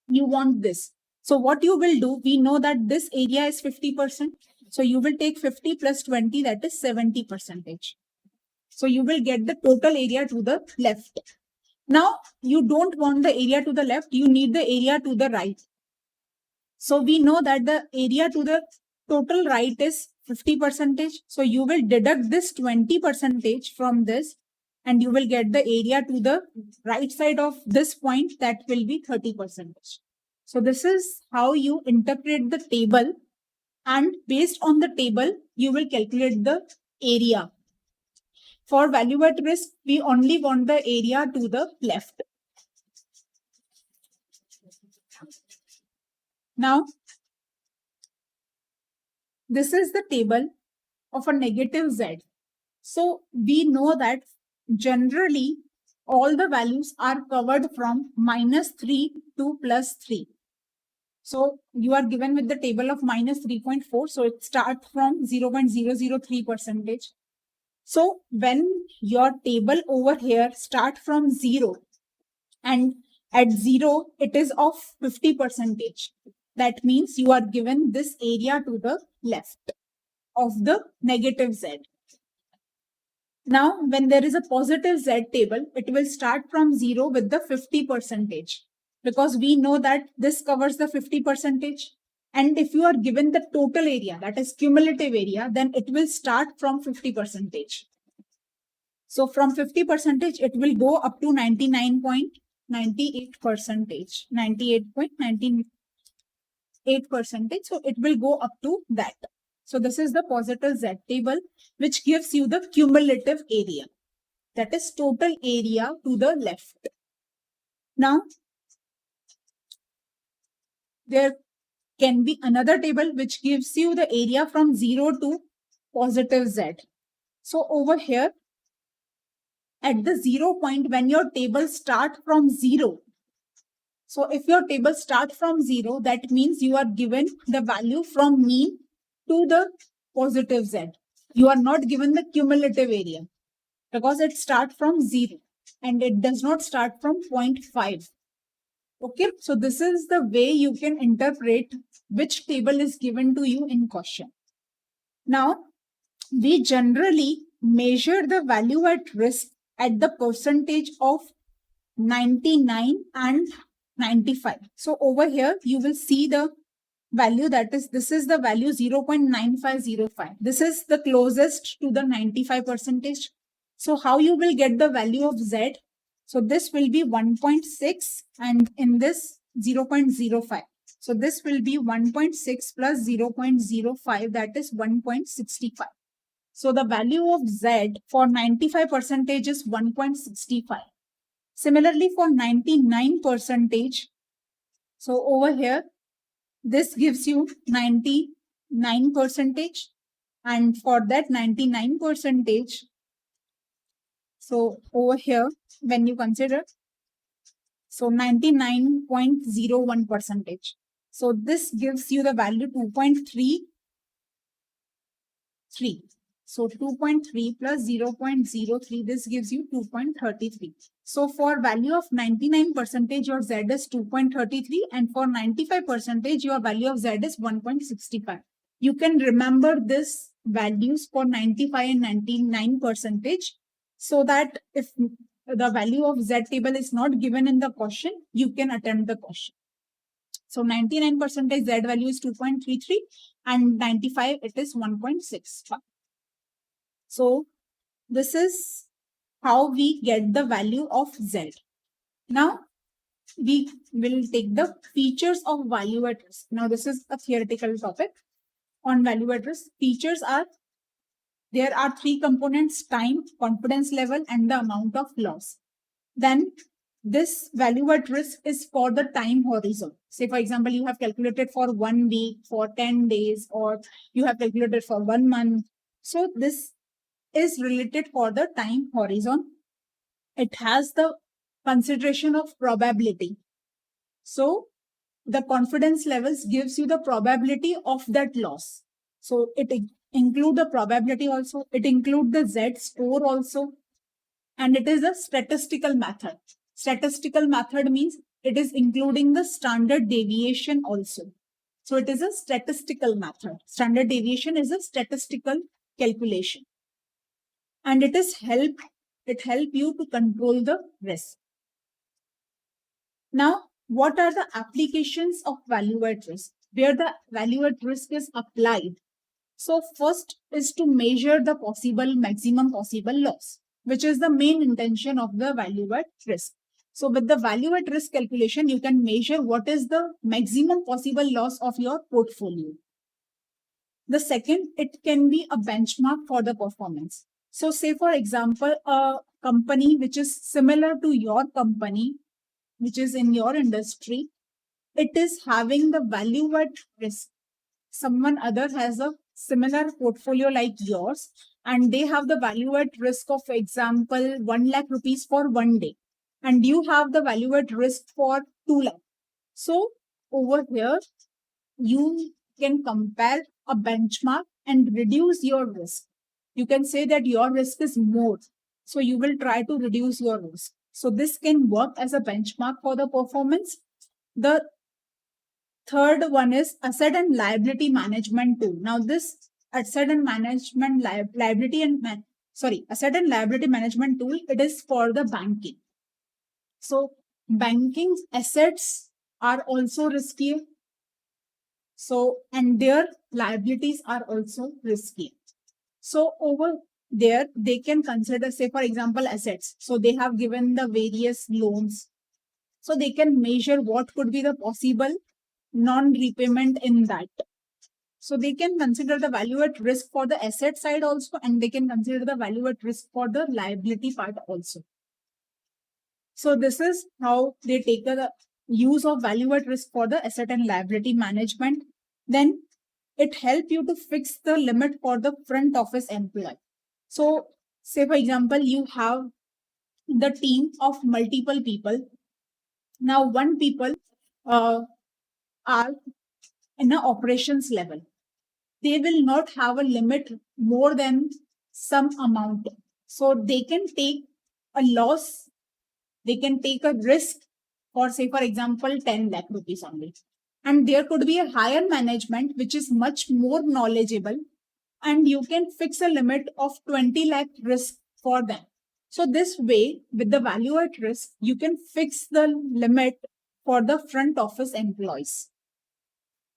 You want this. So what you will do, we know that this area is 50%. So you will take 50 plus 20, that is 70%. So you will get the total area to the left. Now you don't want the area to the left, you need the area to the right. So we know that the area to the total right is 50%. So you will deduct this 20% from this, and you will get the area to the right side of this point, that will be 30%. So this is how you interpret the table, and based on the table, you will calculate the area. For value at risk, we only want the area to the left. Now, this is the table of a negative Z. So we know that generally all the values are covered from -3 to +3. So you are given with the table of -3.4. So it starts from 0.003%. So when your table over here start from 0, and at 0 it is of 50%. That means you are given this area to the left of the negative Z. Now, when there is a positive Z table, it will start from 0 with the 50 percentage, because we know that this covers the 50 percentage. And if you are given the total area, that is cumulative area, then it will start from 50 percentage. So from 50 percentage, it will go up to 99.98 percentage, 98.98 percentage. So it will go up to that. So this is the positive Z table, which gives you the cumulative area. That is total area to the left. Now, there can be another table which gives you the area from 0 to positive Z. So over here, at the 0 point, when your table start from 0, so if your table start from 0, that means you are given the value from mean to the positive Z. You are not given the cumulative area because it starts from 0 and it does not start from 0.5. Okay, so this is the way you can interpret which table is given to you in question. Now, we generally measure the value at risk at the percentage of 99 and 95. So over here, you will see the value, that is, this is the value 0.9505. This is the closest to the 95 percentage. So how you will get the value of Z? So this will be 1.6 and in this 0.05. So this will be 1.6 plus 0.05, that is 1.65. So the value of Z for 95 percentage is 1.65. Similarly for 99 percentage, so over here, this gives you 99 percentage, and for that 99 percentage, so over here, when you consider, so 99.01 percentage. So this gives you the value 2.33. So 2.3 plus 0.03, this gives you 2.33. So for value of 99 percentage, your Z is 2.33, and for 95 percentage, your value of Z is 1.65. You can remember this values for 95 and 99 percentage, so that if the value of Z table is not given in the question, you can attempt the question. So 99 percentage Z value is 2.33 and 95 it is 1.65. So this is how we get the value of Z. Now we will take the features of value at risk. Now this is a theoretical topic on value at risk. Features are, there are three components: time, confidence level, and the amount of loss. Then this value at risk is for the time horizon. Say for example, you have calculated for 1 week, for 10 days, or you have calculated for 1 month. So this is related for the time horizon. It has the consideration of probability. So the confidence levels gives you the probability of that loss. So it include the probability also. It include the Z score also. And it is a statistical method. Statistical method means it is including the standard deviation also. So it is a statistical method. Standard deviation is a statistical calculation. And it help you to control the risk. Now, what are the applications of value at risk? Where the value at risk is applied. So first is to measure the maximum possible loss, which is the main intention of the value at risk. So with the value at risk calculation, you can measure what is the maximum possible loss of your portfolio. The second, it can be a benchmark for the performance. So say for example, a company which is similar to your company, which is in your industry, it is having the value at risk. Someone other has a similar portfolio like yours, and they have the value at risk of example 1 lakh rupees for 1 day, and you have the value at risk for 2 lakh. So over here, you can compare a benchmark and reduce your risk. You can say that your risk is more, so you will try to reduce your risk. So this can work as a benchmark for the performance. The third one is asset and liability management tool. Now this asset and management liability and asset and liability management tool, it is for the banking. So banking assets are also risky. So, and their liabilities are also risky. So over there, they can consider, say, for example, assets. So they have given the various loans. So they can measure what could be the possible non-repayment in that. So they can consider the value at risk for the asset side also, and they can consider the value at risk for the liability part also. So this is how they take the use of value at risk for the asset and liability management. Then it helps you to fix the limit for the front office employee. So say for example, you have the team of multiple people. Now one people are in a operations level. They will not have a limit more than some amount. So they can take a loss, they can take a risk for, say, for example, 10 lakh rupees only. And there could be a higher management which is much more knowledgeable, and you can fix a limit of 20 lakh risk for them. So this way, with the value at risk, you can fix the limit for the front office employees.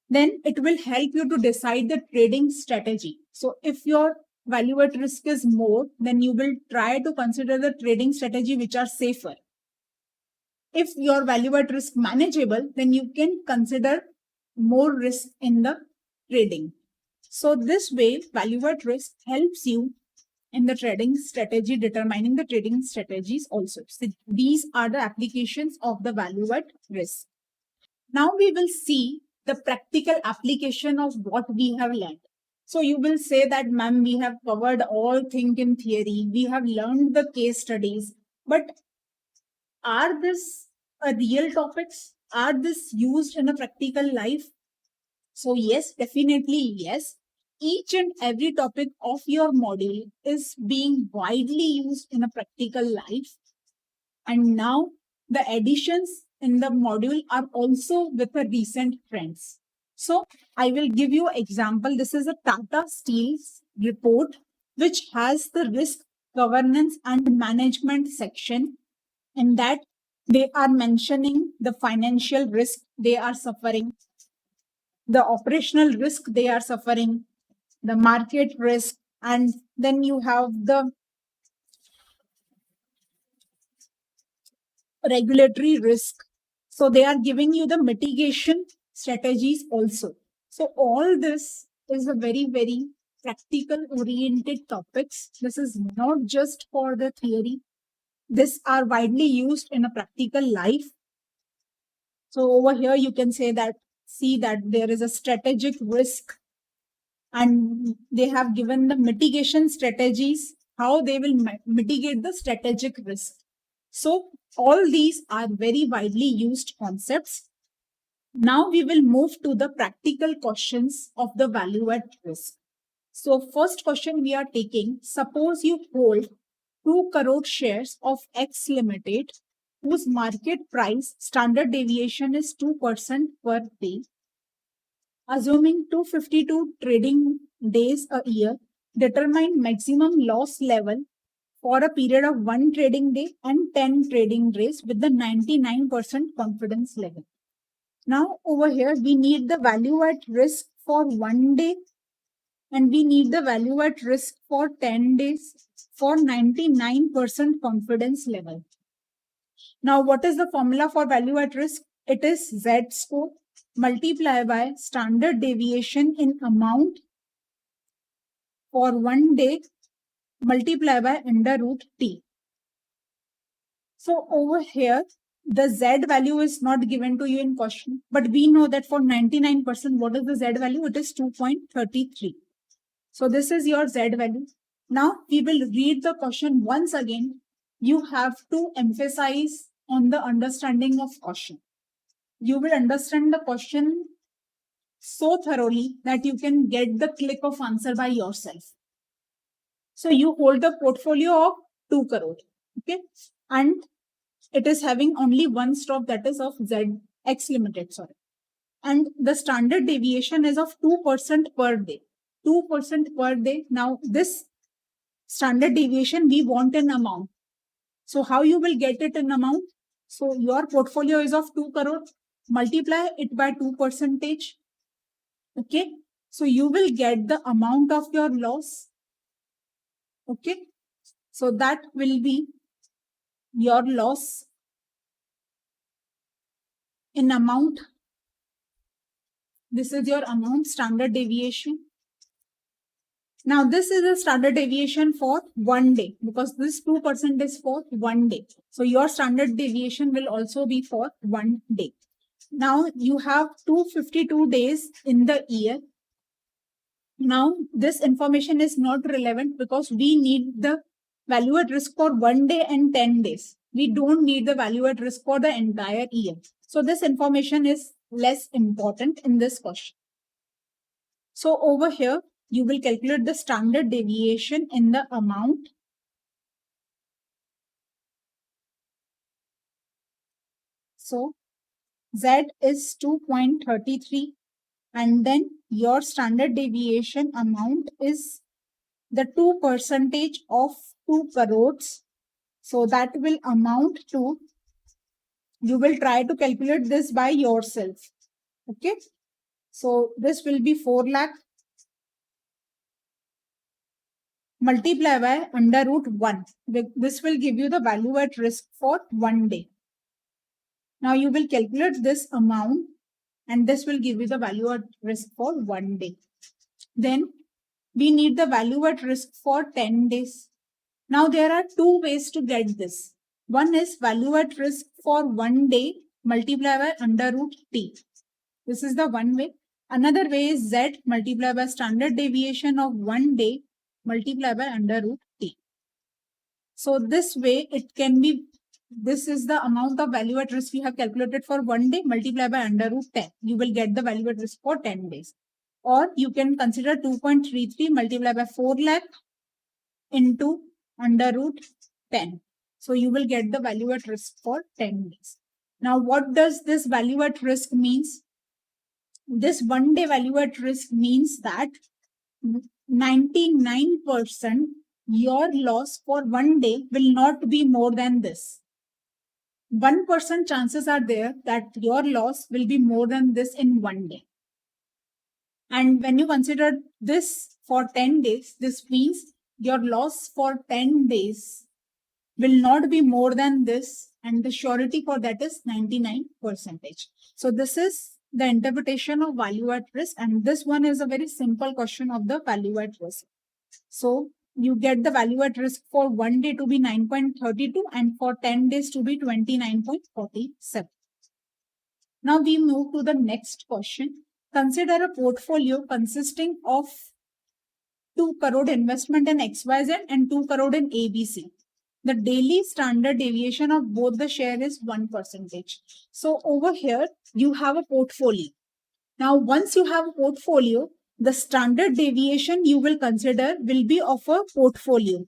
Then it will help you to decide the trading strategy. So if your value at risk is more, then you will try to consider the trading strategy which are safer. If your value at risk manageable, then you can consider more risk in the trading. So this way, value at risk helps you in the trading strategy, determining the trading strategies also. So these are the applications of the value at risk. Now we will see the practical application of what we have learned. So you will say that, ma'am, we have covered all things in theory, we have learned the case studies, but are this a real topics? Are this used in a practical life? So yes, definitely yes. Each and every topic of your module is being widely used in a practical life. And now the additions in the module are also with the recent trends. So I will give you an example. This is a Tata Steel's report, which has the risk governance and management section. In that, they are mentioning the financial risk they are suffering, the operational risk they are suffering, the market risk, and then you have the regulatory risk. So they are giving you the mitigation strategies also. So all this is a very, very practical oriented topics. This is not just for the theory. These are widely used in a practical life. So over here, you can say that, see that there is a strategic risk, and they have given the mitigation strategies, how they will mitigate the strategic risk. So all these are very widely used concepts. Now we will move to the practical questions of the value at risk. So first question we are taking, suppose you hold 2 crore shares of X Limited, whose market price standard deviation is 2% per day. Assuming 252 trading days a year, determine maximum loss level for a period of 1 trading day and 10 trading days with the 99% confidence level. Now over here, we need the value at risk for 1 day, and we need the value at risk for 10 days for 99% confidence level. Now, what is the formula for value at risk? It is Z score multiplied by standard deviation in amount for 1 day multiplied by under root T. So over here, the Z value is not given to you in question, but we know that for 99%, what is the Z value? It is 2.33. So this is your Z value. Now we will read the question once again. You have to emphasize on the understanding of question. You will understand the question so thoroughly that you can get the click of answer by yourself. So you hold the portfolio of 2 crore, okay, and it is having only one stock, that is of X Limited, sorry, and the standard deviation is of 2% per day. 2% per day. Now this standard deviation, we want an amount. So how you will get it in amount? So your portfolio is of 2 crore, multiply it by 2%. Okay. So you will get the amount of your loss. Okay. So that will be your loss in amount. This is your amount, standard deviation. Now this is a standard deviation for 1 day because this 2% is for 1 day. So your standard deviation will also be for 1 day. Now you have 252 days in the year. Now this information is not relevant because we need the value at risk for 1 day and 10 days. We don't need the value at risk for the entire year. So this information is less important in this question. So over here, you will calculate the standard deviation in the amount. So Z is 2.33 and then your standard deviation amount is the 2% of 2 crores. So that will amount to, you will try to calculate this by yourself. Okay. So this will be 4 lakh multiply by under root 1. This will give you the value at risk for 1 day. Now you will calculate this amount and this will give you the value at risk for 1 day. Then we need the value at risk for 10 days. Now there are two ways to get this. One is value at risk for 1 day multiply by under root t. This is the one way. Another way is z multiply by standard deviation of 1 day multiply by under root t. So this way it can be, this is the amount of value at risk we have calculated for 1 day multiply by under root 10. You will get the value at risk for 10 days. Or you can consider 2.33 multiply by 4 lakh into under root 10. So you will get the value at risk for 10 days. Now what does this value at risk means? This 1 day value at risk means that 99% your loss for 1 day will not be more than this. 1% chances are there that your loss will be more than this in 1 day. And when you consider this for 10 days, this means your loss for 10 days will not be more than this, and the surety for that is 99%. So this is the interpretation of value at risk, and this one is a very simple question of the value at risk. So you get the value at risk for 1 day to be 9.32 and for 10 days to be 29.47. Now we move to the next question. Consider a portfolio consisting of 2 crore investment in XYZ and 2 crore in ABC. The daily standard deviation of both the share is 1%. So over here, you have a portfolio. Now, once you have a portfolio, the standard deviation you will consider will be of a portfolio.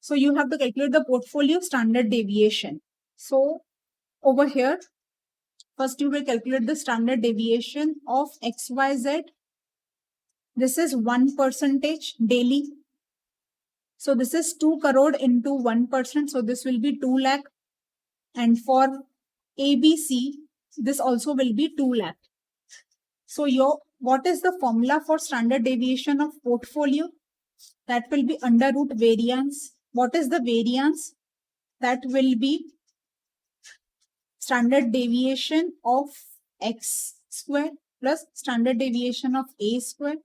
So you have to calculate the portfolio standard deviation. So over here, first you will calculate the standard deviation of XYZ. This is 1% daily. So this is 2 crore into 1%. So this will be 2 lakh. And for ABC, this also will be 2 lakh. So what is the formula for standard deviation of portfolio? That will be under root variance. What is the variance? That will be standard deviation of x square plus standard deviation of a square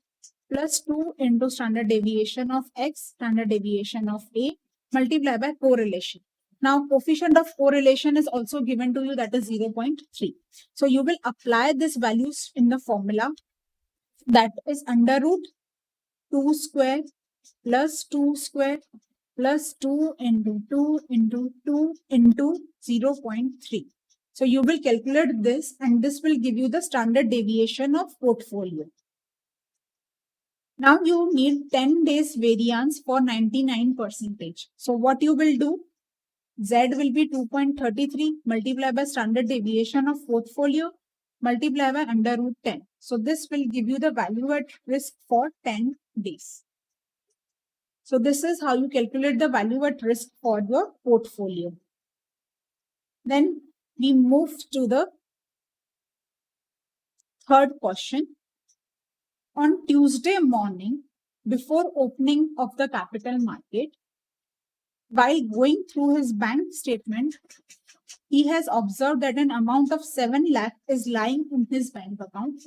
plus 2 into standard deviation of x, standard deviation of a, multiplied by correlation. Now, coefficient of correlation is also given to you, that is 0.3. So you will apply these values in the formula, that is under root 2 square plus 2 square plus 2 into 2 into 2 into 0.3. So you will calculate this and this will give you the standard deviation of portfolio. Now you need 10 days variance for 99%. So what you will do? Z will be 2.33 multiplied by standard deviation of portfolio multiplied by under root 10. So this will give you the value at risk for 10 days. So this is how you calculate the value at risk for your portfolio. Then we move to the third question. On Tuesday morning, before opening of the capital market, while going through his bank statement, he has observed that an amount of 7 lakh is lying in his bank account.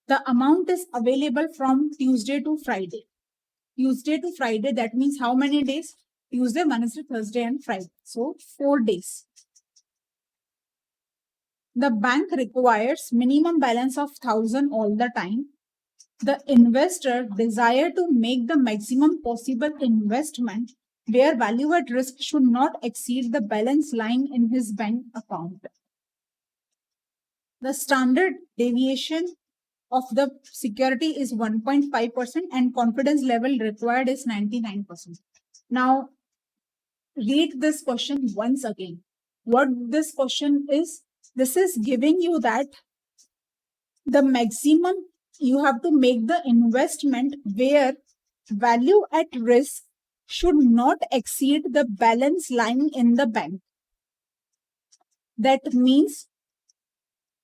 The amount is available from Tuesday to Friday. Tuesday to Friday, that means how many days? Tuesday, Wednesday, Thursday, and Friday. So 4 days. The bank requires minimum balance of 1,000 all the time. The investor desire to make the maximum possible investment where value at risk should not exceed the balance lying in his bank account. The standard deviation of the security is 1.5% and confidence level required is 99%. Now, read this question once again. What this question is, this is giving you that the maximum you have to make the investment where value at risk should not exceed the balance lying in the bank. That means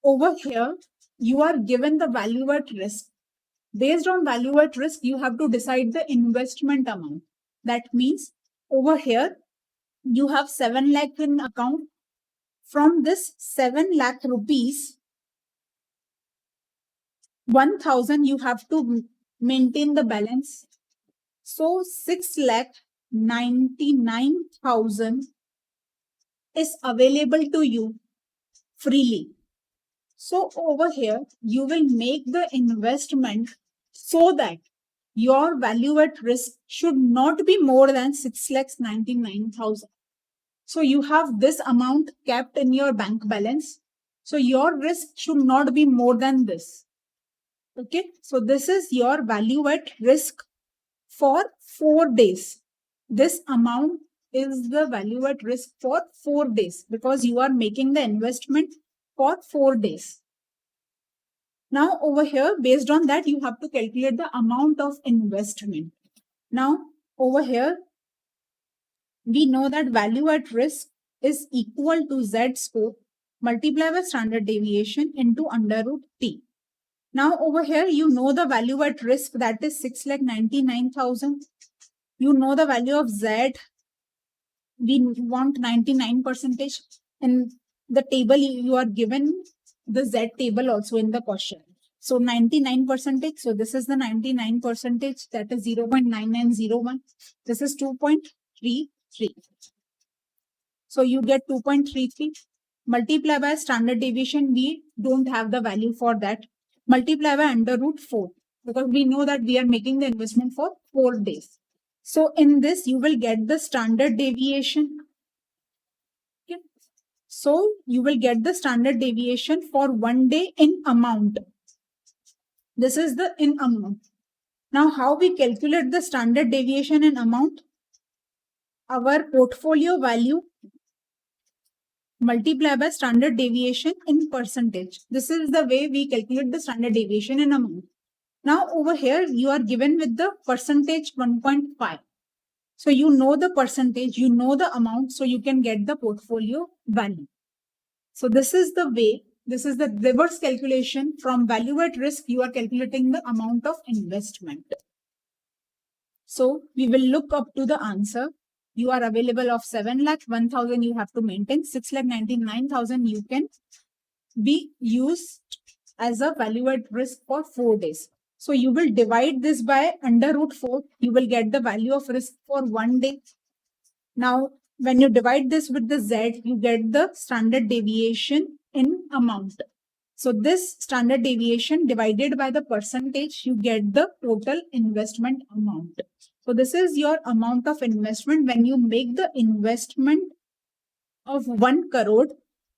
over here, you are given the value at risk. Based on value at risk, you have to decide the investment amount. That means over here, you have 7 lakh in account. From this 7 lakh rupees, 1,000 you have to maintain the balance. So 6,99,000 is available to you freely. So over here, you will make the investment so that your value at risk should not be more than 6,99,000. So you have this amount kept in your bank balance. So your risk should not be more than this. Okay, so this is your value at risk for 4 days. This amount is the value at risk for 4 days because you are making the investment for 4 days. Now over here, based on that, you have to calculate the amount of investment. Now over here, we know that value at risk is equal to Z score multiplied by standard deviation into under root T. Now over here, you know the value at risk, that is 6,99,000. You know the value of Z. We want 99%. In the table, you are given the Z table also in the question. So 99%. So this is the 99%, that is 0.9901. This is 2.33. So you get 2.33. Multiply by standard deviation. We don't have the value for that. Multiply by under root 4 because we know that we are making the investment for 4 days. So in this, you will get the standard deviation. Okay. So you will get the standard deviation for 1 day in amount. This is the in amount. Now, how we calculate the standard deviation in amount? Our portfolio value multiply by standard deviation in percentage. This is the way we calculate the standard deviation in amount. Now over here, you are given with the percentage 1.5. So you know the percentage, you know the amount, so you can get the portfolio value. So this is the way, this is the reverse calculation. From value at risk, you are calculating the amount of investment. So we will look up to the answer. You are available of 7 lakh, 1,000 you have to maintain, 6,99,000 you can be used as a value at risk for 4 days. So you will divide this by under root 4. You will get the value of risk for 1 day. Now, when you divide this with the Z, you get the standard deviation in amount. So this standard deviation divided by the percentage, you get the total investment amount. So this is your amount of investment. When you make the investment of 1 crore,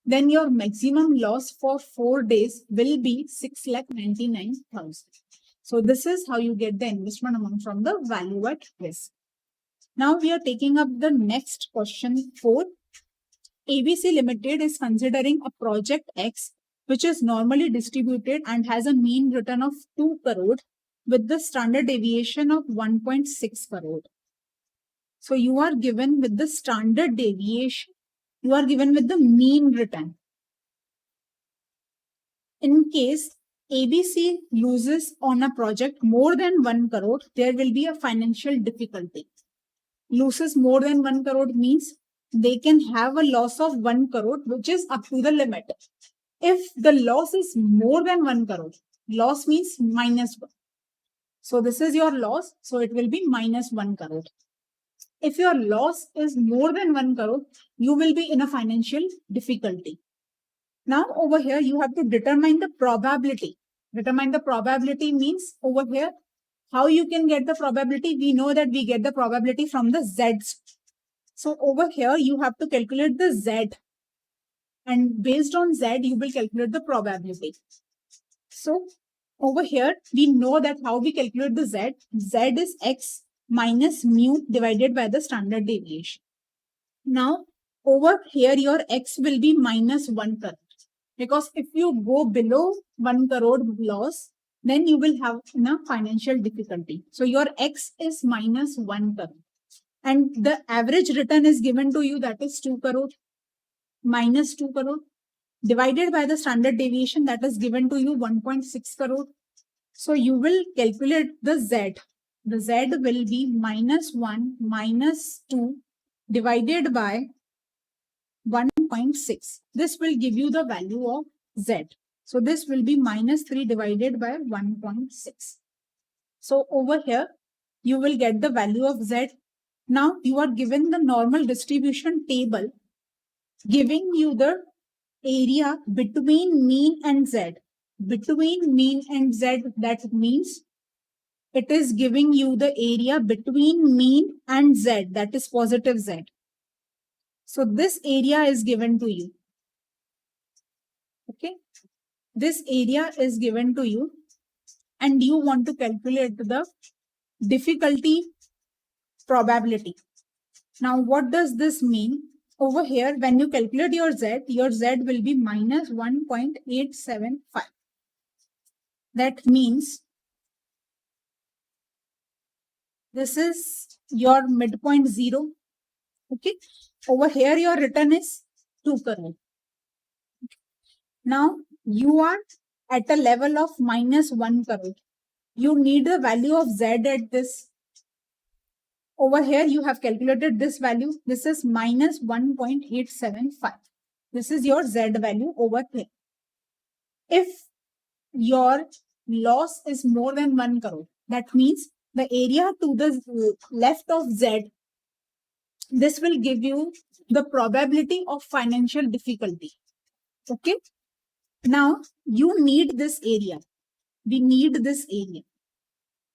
then your maximum loss for 4 days will be 6,99,000. So this is how you get the investment amount from the value at risk. Now we are taking up the next question 4. ABC Limited is considering a project X which is normally distributed and has a mean return of 2 crore with the standard deviation of 1.6 crore. So you are given with the standard deviation. You are given with the mean return. In case ABC loses on a project more than 1 crore, there will be a financial difficulty. Loses more than 1 crore means they can have a loss of 1 crore, which is up to the limit. If the loss is more than 1 crore, loss means minus 1. So this is your loss. So it will be minus 1 crore. If your loss is more than 1 crore, you will be in a financial difficulty. Now over here, you have to determine the probability. Determine the probability means over here, how you can get the probability? We know that we get the probability from the Z's. So over here, you have to calculate the Z. And based on Z, you will calculate the probability. So over here, we know that how we calculate the Z. Z is X minus mu divided by the standard deviation. Now over here, your X will be minus 1 crore. Because if you go below 1 crore loss, then you will have a financial difficulty. So your X is minus 1 crore. And the average return is given to you, that is 2 crore, minus 2 crore, divided by the standard deviation that is given to you 1.6 crore. So you will calculate the Z. The Z will be minus 1 minus 2 divided by 1.6. This will give you the value of Z. So this will be minus 3 divided by 1.6. So over here, you will get the value of Z. Now you are given the normal distribution table giving you the area between mean and Z. Between mean and Z, that means it is giving you the area between mean and Z, that is positive Z. So this area is given to you. Okay. This area is given to you and you want to calculate the difficulty probability. Now, what does this mean? Over here, when you calculate your Z will be minus 1.875. That means this is your midpoint 0. Okay. Over here, your return is 2 crore. Now, you are at a level of minus 1 crore. You need the value of Z at this. Over here, you have calculated this value. This is minus 1.875. This is your Z value over here. If your loss is more than 1 crore, that means the area to the left of Z, this will give you the probability of financial difficulty. Okay. Now, you need this area. We need this area.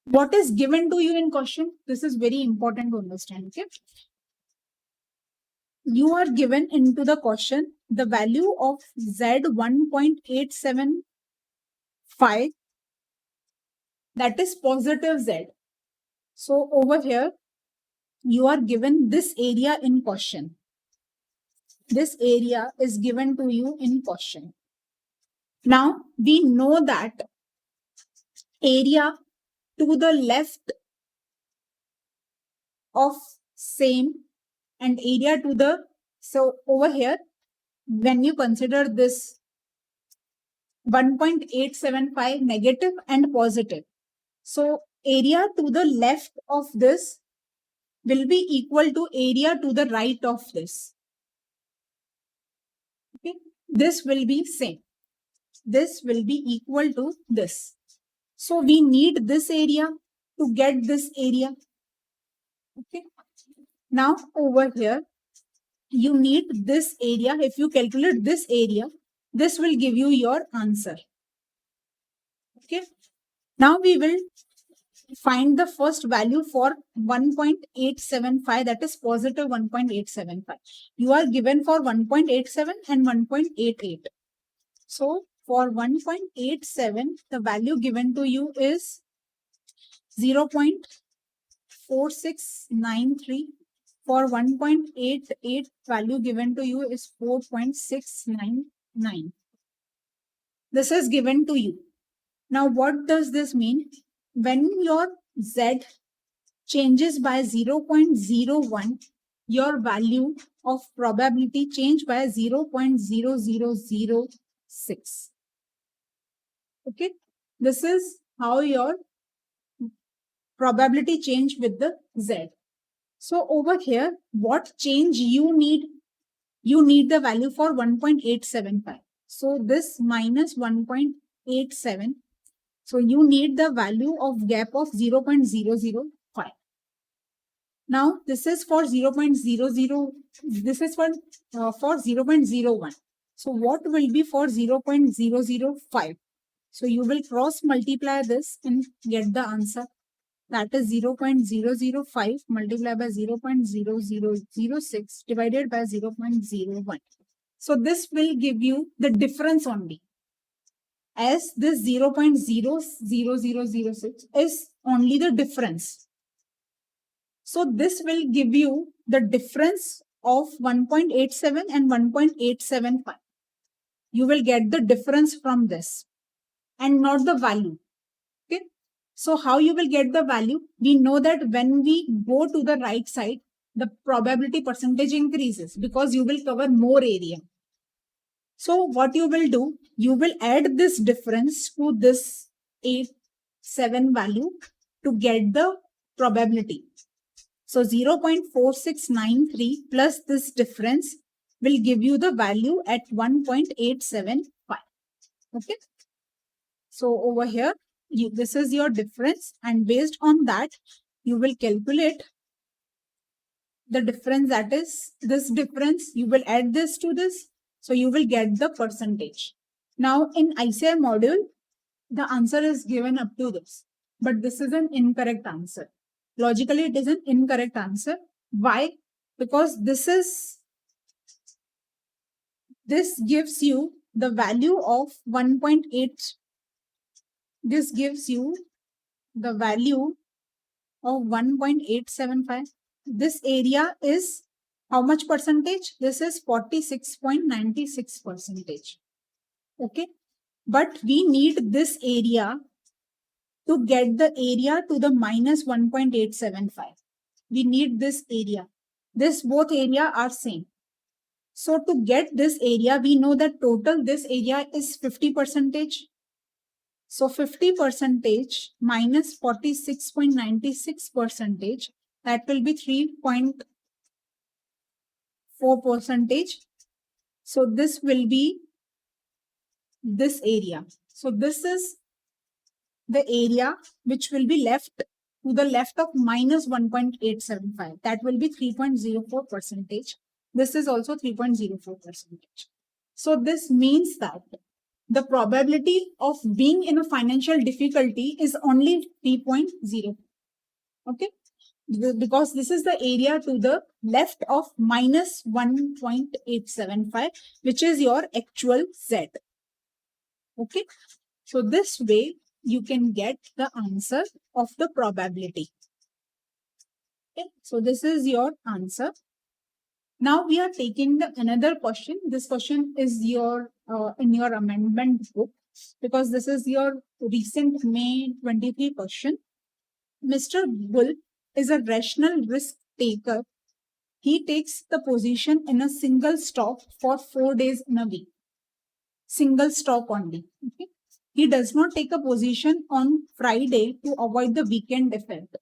What is given to you in question? This is very important to understand. Okay. You are given into the question the value of Z 1.875, that is positive Z. So over here, you are given this area in question. This area is given to you in question. Now, we know that area to the left of same and area to the, so over here, when you consider this 1.875 negative and positive, so area to the left of this will be equal to area to the right of this. Okay, this will be same. This will be equal to this. So we need this area to get this area. Okay. Now over here, you need this area. If you calculate this area, this will give you your answer. Okay. Now we will find the first value for 1.875, that is positive 1.875. You are given for 1.87 and 1.88. So for 1.87, the value given to you is 0.4693. For 1.88, value given to you is 4.699. This is given to you. Now, what does this mean? When your Z changes by 0.01, your value of probability change by 0.0006. Okay, this is how your probability change with the Z. So over here, what change you need? You need the value for 1.875. So this minus 1.87. So you need the value of gap of 0.005. Now this is for 0.00. This is for 0.01. So what will be for 0.005? So you will cross multiply this and get the answer. That is 0.005 multiplied by 0.0006 divided by 0.01. So this will give you the difference only. As this 0.00006 is only the difference. So this will give you the difference of 1.87 and 1.875. You will get the difference from this and not the value. Okay. So how you will get the value? We know that when we go to the right side, the probability percentage increases because you will cover more area. So what you will do, you will add this difference to this 7 value to get the probability. So 0.4693 plus this difference will give you the value at 1.875. Okay. So over here, this is your difference, and based on that, you will calculate the difference, that is this difference. You will add this to this. So you will get the percentage. Now in ICI module, the answer is given up to this, but this is an incorrect answer. Logically, it is an incorrect answer. Why? Because this gives you the value of 1.8. This gives you the value of 1.875. This area is how much percentage? This is 46.96 percentage. Okay. But we need this area to get the area to the minus 1.875. We need this area. This both area are same. So to get this area, we know that total this area is 50 percentage. So 50 percentage minus 46.96 percentage, that will be 3.4 percentage. So this will be this area. So this is the area which will be left to the left of minus 1.875. That will be 3.04 percentage. This is also 3.04 percentage. So this means that the probability of being in a financial difficulty is only 3.0. Okay. Because this is the area to the left of minus 1.875, which is your actual Z. Okay. So this way you can get the answer of the probability. Okay. So this is your answer. Now we are taking another question. This question is your in your amendment book, because this is your recent May 23 question. Mr. Bull is a rational risk taker. He takes the position in a single stock for 4 days in a week. Single stock only. Okay. He does not take a position on Friday to avoid the weekend effect.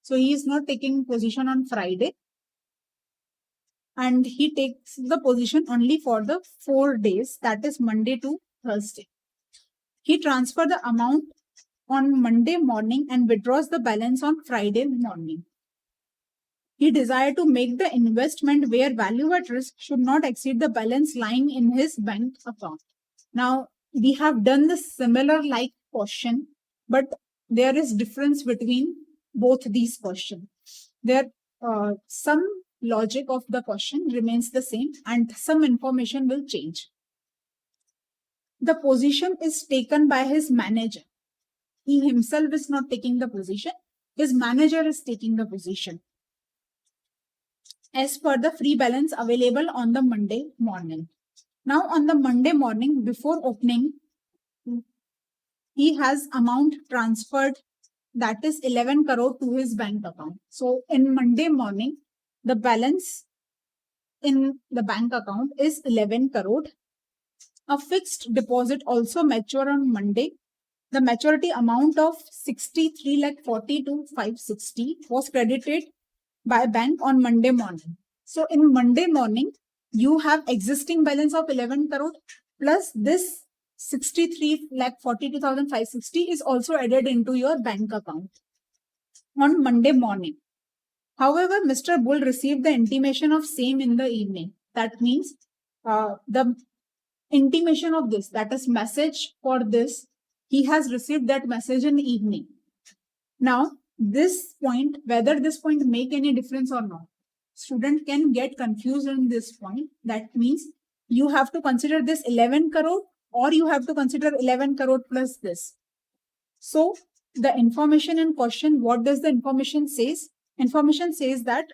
So he is not taking position on Friday, and he takes the position only for the 4 days, that is Monday to Thursday. He transfers the amount on Monday morning and withdraws the balance on Friday morning. He desired to make the investment where value at risk should not exceed the balance lying in his bank account. Now, we have done the similar like question, but there is difference between both these questions. There some logic of the question remains the same and some information will change. The position is taken by his manager. He himself is not taking the position. His manager is taking the position as per the free balance available on the Monday morning. Now on the Monday morning before opening, he has amount transferred that is 11 crore to his bank account. So in Monday morning, the balance in the bank account is 11 crore. A fixed deposit also mature on Monday. The maturity amount of 63 lakh 42 560 was credited by bank on Monday morning. So in Monday morning, you have existing balance of 11 crore plus this 63 lakh 42,560 is also added into your bank account on Monday morning. However, Mr. Bull received the intimation of same in the evening. That means the intimation of this, that is message for this, he has received that message in the evening. Now, this point, whether this point make any difference or not, student can get confused in this point. That means you have to consider this 11 crore or you have to consider 11 crore plus this. So the information in question, what does the information says? Information says that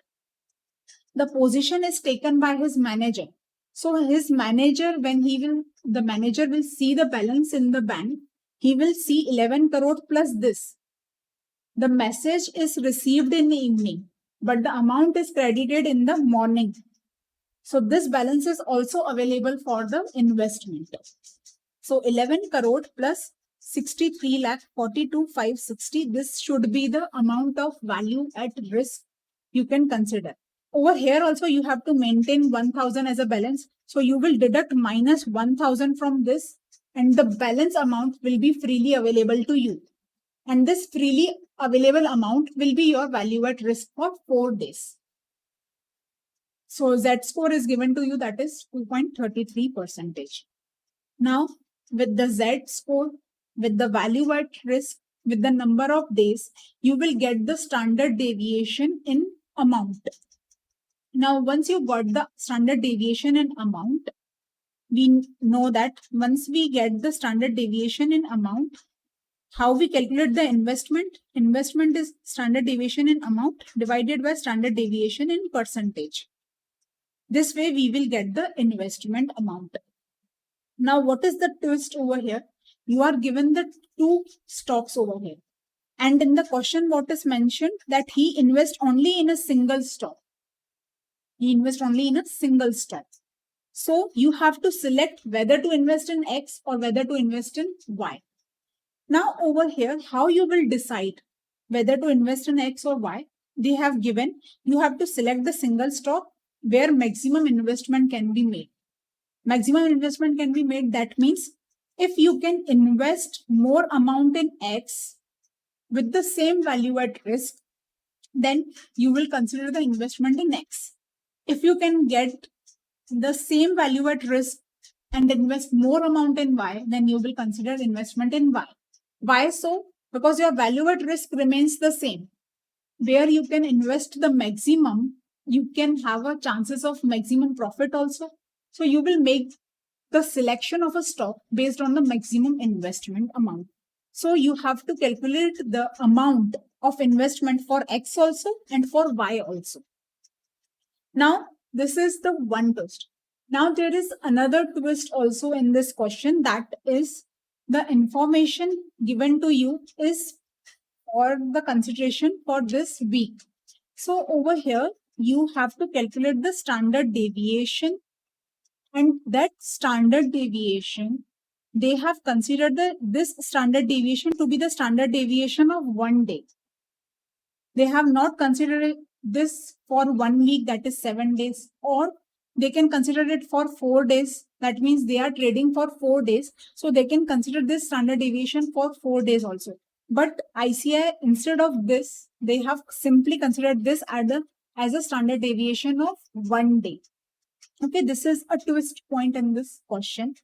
the position is taken by his manager. So his manager, the manager will see the balance in the bank. He will see 11 crore plus this. The message is received in the evening, but the amount is credited in the morning. So this balance is also available for the investment. So 11 crore plus 63 lakh 42 560. This should be the amount of value at risk you can consider. Over here also you have to maintain 1000 as a balance. So you will deduct minus 1000 from this and the balance amount will be freely available to you. And this freely available amount will be your value at risk for 4 days. So Z score is given to you, that is 2.33%. Now with the Z score, with the value at risk, with the number of days, you will get the standard deviation in amount. Now once you got the standard deviation in amount, we know that once we get the standard deviation in amount, how we calculate the investment? Investment is standard deviation in amount divided by standard deviation in percentage. This way we will get the investment amount. Now what is the twist over here? You are given the 2 stocks over here. And in the question what is mentioned that he invests only in a single stock. He invests only in a single stock. So you have to select whether to invest in X or whether to invest in Y. Now over here, how you will decide whether to invest in X or Y? They have given, you have to select the single stock where maximum investment can be made. Maximum investment can be made, that means if you can invest more amount in X with the same value at risk, then you will consider the investment in X. If you can get the same value at risk and invest more amount in Y, then you will consider investment in Y. Why so? Because your value at risk remains the same. Where you can invest the maximum, you can have a chances of maximum profit also. So you will make the selection of a stock based on the maximum investment amount. So you have to calculate the amount of investment for X also and for Y also. Now, this is the one twist. Now there is another twist also in this question, that is the information given to you is for the consideration for this week. So over here, you have to calculate the standard deviation, and that standard deviation, they have considered this standard deviation to be the standard deviation of 1 day. They have not considered this for 1 week, that is 7 days, or they can consider it for 4 days. That means they are trading for 4 days. So they can consider this standard deviation for 4 days also. But ICI, instead of this, they have simply considered this as a standard deviation of 1 day. Okay, this is a twist point in this question.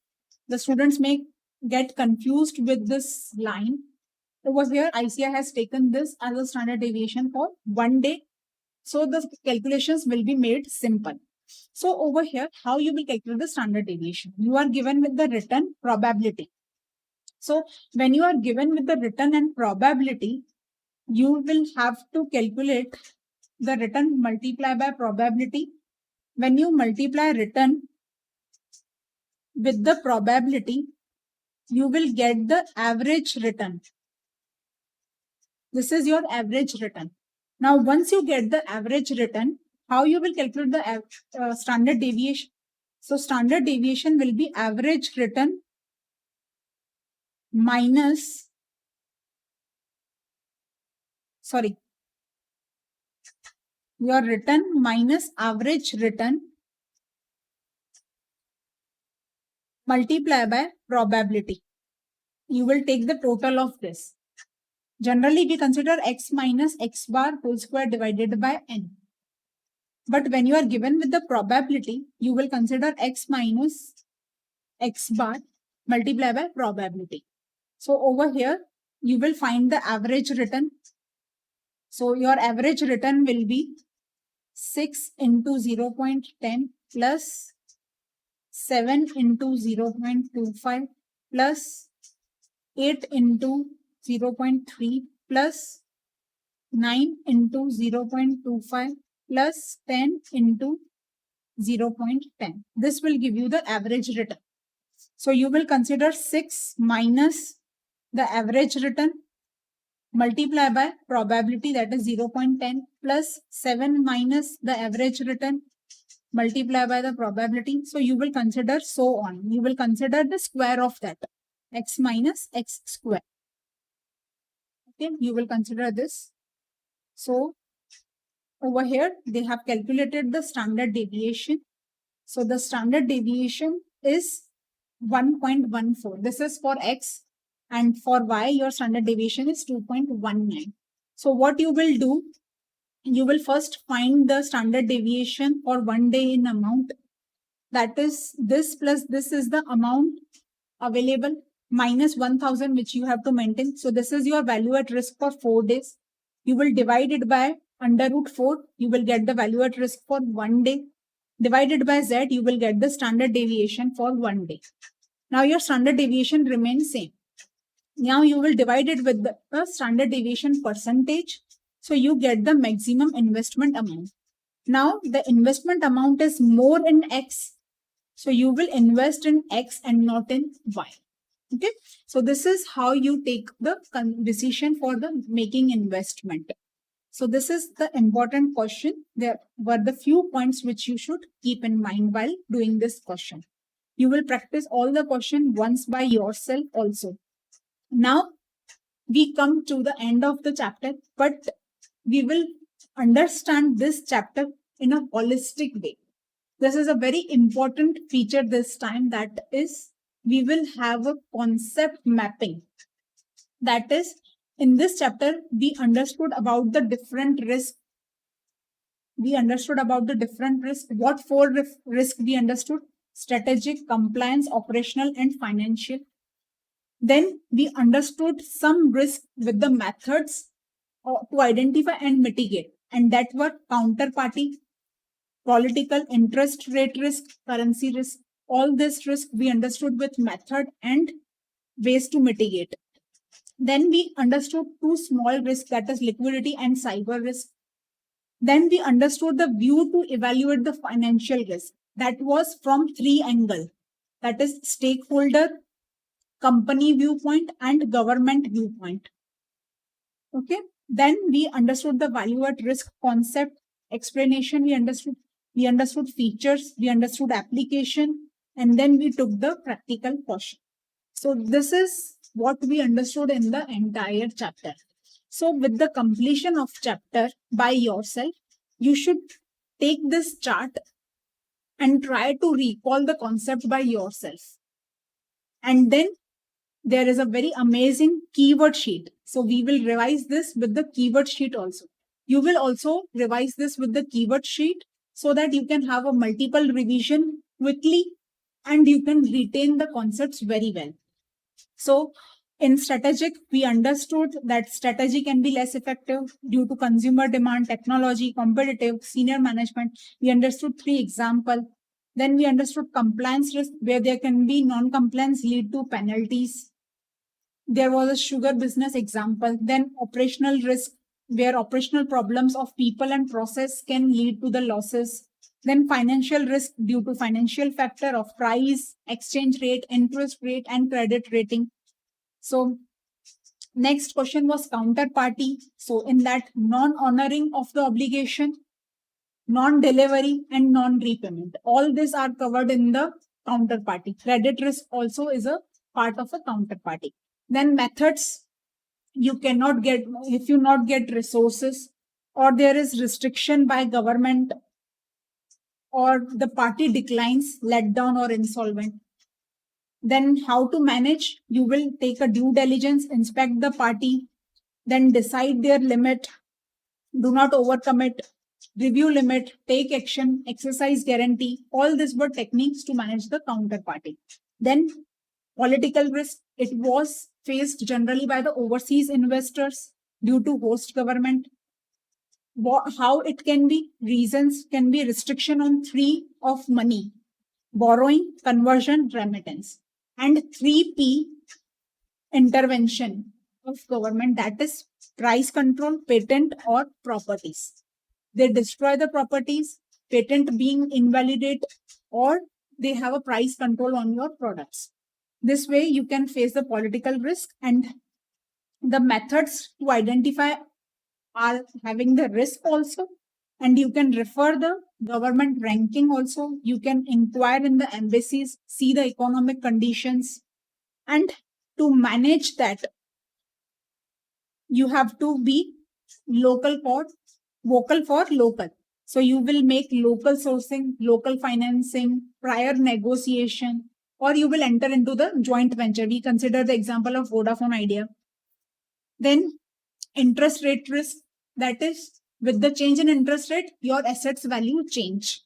The students may get confused with this line. Over here, ICI has taken this as a standard deviation for 1 day. So the calculations will be made simple. So over here, how you will calculate the standard deviation? You are given with the return probability. So when you are given with the return and probability, you will have to calculate the return multiply by probability. When you multiply return with the probability, you will get the average return. This is your average return. Now, once you get the average return, how you will calculate the standard deviation? So, standard deviation will be average return minus, your return minus average return multiply by probability. You will take the total of this. Generally, we consider x minus x bar whole square divided by n. But when you are given with the probability, you will consider x minus x bar multiply by probability. So over here, you will find the average return. So your average return will be 6 into 0.10 plus 7 into 0.25 plus 8 into 0.3 plus 9 into 0.25 plus 10 into 0.10. This will give you the average return. So you will consider 6 minus the average return multiply by probability, that is 0.10 plus 7 minus the average return multiply by the probability. So you will consider so on. You will consider the square of that, x minus x square. Okay, you will consider this. So over here, they have calculated the standard deviation. So the standard deviation is 1.14. This is for x, and for y, your standard deviation is 2.19. So what you will do, you will first find the standard deviation for 1 day in amount. That is this plus this is the amount available minus 1000 which you have to maintain. So this is your value at risk for 4 days. You will divide it by under root 4. You will get the value at risk for 1 day. Divided by z, you will get the standard deviation for 1 day. Now your standard deviation remains same. Now you will divide it with the standard deviation percentage. So you get the maximum investment amount. Now the investment amount is more in x. So you will invest in x and not in y. Okay. So this is how you take the decision for the making investment. So this is the important question. There were the few points which you should keep in mind while doing this question. You will practice all the question once by yourself also. Now we come to the end of the chapter, but we will understand this chapter in a holistic way. This is a very important feature this time, that is, we will have a concept mapping. That is, in this chapter, we understood about the different risks. What four risks we understood? Strategic, compliance, operational, and financial. Then we understood some risk with the methods to identify and mitigate, and that were counterparty, political, interest rate risk, currency risk. All this risk we understood with method and ways to mitigate. Then we understood two small risks, that is liquidity and cyber risk. Then we understood the view to evaluate the financial risk. That was from three angles, that is stakeholder, company viewpoint, and government viewpoint. Okay. Then we understood the value at risk concept explanation. We understood features, we understood application, and then we took the practical portion. So this is what we understood in the entire chapter. So with the completion of chapter by yourself, you should take this chart and try to recall the concept by yourself. And then there is a very amazing keyword sheet. So we will revise this with the keyword sheet also. You will also revise this with the keyword sheet so that you can have a multiple revision quickly and you can retain the concepts very well. So in strategic, we understood that strategy can be less effective due to consumer demand, technology, competitive, senior management. We understood 3 examples. Then we understood compliance risk, where there can be non-compliance lead to penalties. There was a sugar business example. Then operational risk, where operational problems of people and process can lead to the losses. Then financial risk due to financial factor of price, exchange rate, interest rate, and credit rating. So Next question was counterparty. So in that, non-honoring of the obligation, non-delivery, and non-repayment. All these are covered in the counterparty. Credit risk also is a part of a counterparty. Then methods, you cannot get, if you not get resources, or there is restriction by government, or the party declines, let down, or insolvent. Then how to manage? You will take a due diligence, inspect the party, then decide their limit, do not overcommit, review limit, take action, exercise guarantee. All these were techniques to manage the counterparty. Then political risk, it was faced generally by the overseas investors due to host government. How it can be? Reasons can be restriction on three of money: borrowing, conversion, remittance. And 3P, intervention of government, that is price control, patent, or properties. They destroy the properties, patent being invalidate, or they have a price control on your products. This way you can face the political risk, and the methods to identify are having the risk also, and you can refer the government ranking also. You can inquire in the embassies, see the economic conditions, and to manage that, you have to be vocal for local. So you will make local sourcing, local financing, prior negotiation, or you will enter into the joint venture. We consider the example of Vodafone Idea. Then interest rate risk, that is with the change in interest rate, your assets value change.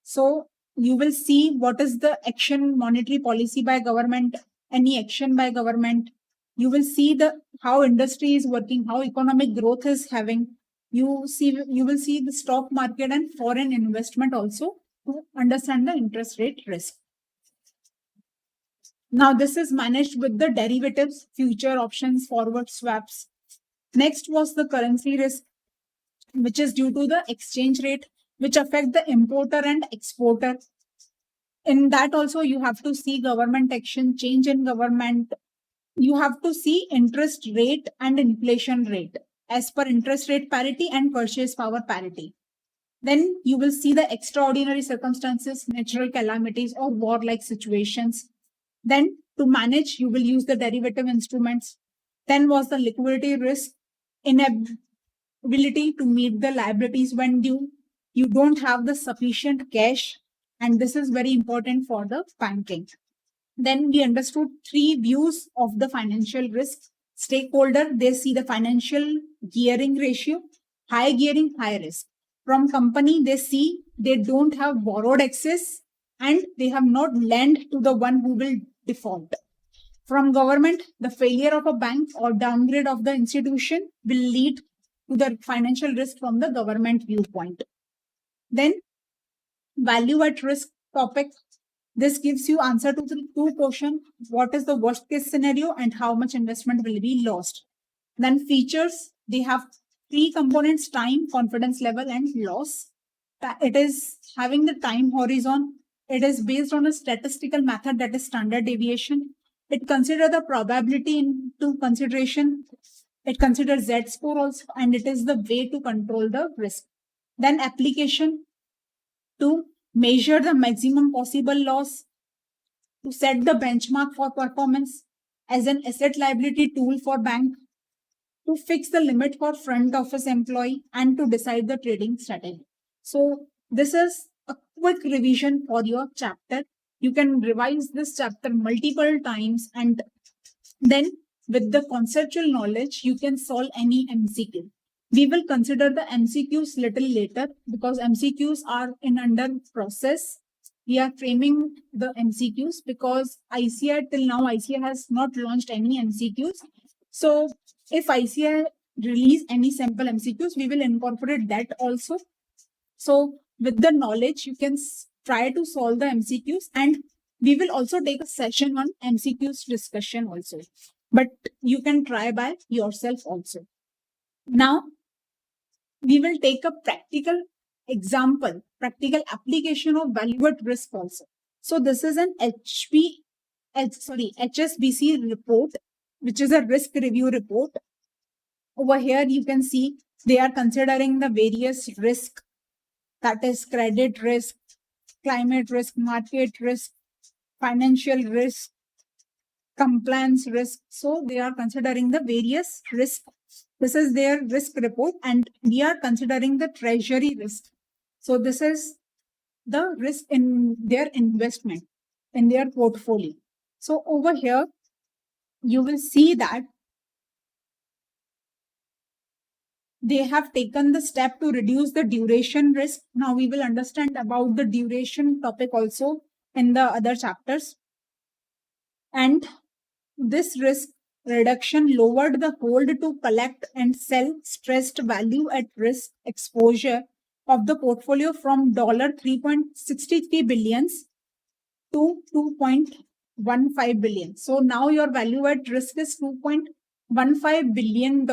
So you will see what is the action, monetary policy by government, any action by government. You will see the how industry is working, how economic growth is having. You will see the stock market and foreign investment also to understand the interest rate risk. Now this is managed with the derivatives, future options, forward swaps. Next was the currency risk, which is due to the exchange rate, which affect the importer and exporter. In that also, you have to see government action, change in government. You have to see interest rate and inflation rate as per interest rate parity and purchase power parity. Then you will see the extraordinary circumstances, natural calamities, or war-like situations. Then to manage, you will use the derivative instruments. Then was the liquidity risk, inability to meet the liabilities when due. You don't have the sufficient cash, and this is very important for the banking. Then we understood three views of the financial risk. Stakeholder, they see the financial gearing ratio, high gearing, high risk. From company, they see they don't have borrowed excess and they have not lent to the one who will default. From government, the failure of a bank or downgrade of the institution will lead to the financial risk from the government viewpoint. Then value at risk topic. This gives you answer to the two question: what is the worst case scenario and how much investment will be lost. Then features, they have three components: time, confidence level, and loss. It is having the time horizon. It is based on a statistical method, that is standard deviation. It considers the probability into consideration. It considers Z-score also, and it is the way to control the risk. Then application, to measure the maximum possible loss, to set the benchmark for performance, as an asset liability tool for bank, to fix the limit for front office employee, and to decide the trading strategy. So this is a quick revision for your chapter. You can revise this chapter multiple times, and then with the conceptual knowledge, you can solve any MCQ. We will consider the MCQs little later because MCQs are in under process. We are framing the MCQs because ICI till now, ICI has not launched any MCQs. So if ICI release any sample MCQs, we will incorporate that also. So with the knowledge, you can try to solve the MCQs, and we will also take a session on MCQs discussion also. But you can try by yourself also. Now, we will take a practical example, practical application of value at risk also. So this is an HSBC report which is a risk review report. Over here, you can see they are considering the various risk, that is credit risk, climate risk, market risk, financial risk, compliance risk. So they are considering the various risk. This is their risk report, and we are considering the treasury risk. So this is the risk in their investment, in their portfolio. So over here, you will see that they have taken the step to reduce the duration risk. Now we will understand about the duration topic also in the other chapters. And this risk reduction lowered the hold to collect and sell stressed value at risk exposure of the portfolio from $3.63 billions to $2.15 billion. So now your value at risk is $2.15 billion,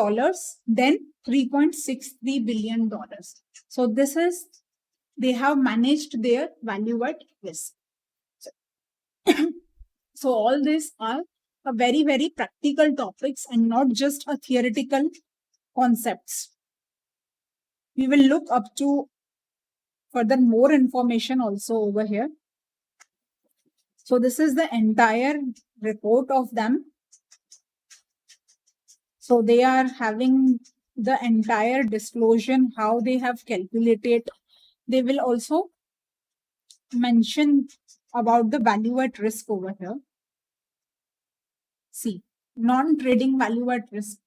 then $3.63 billion. So this is, they have managed their value at risk. So all these are a very, very practical topics and not just a theoretical concepts. We will look up to further more information also over here. So this is the entire report of them. So they are having the entire disclosure, how they have calculated. They will also mention about the value at risk over here. See, non-trading value at risk.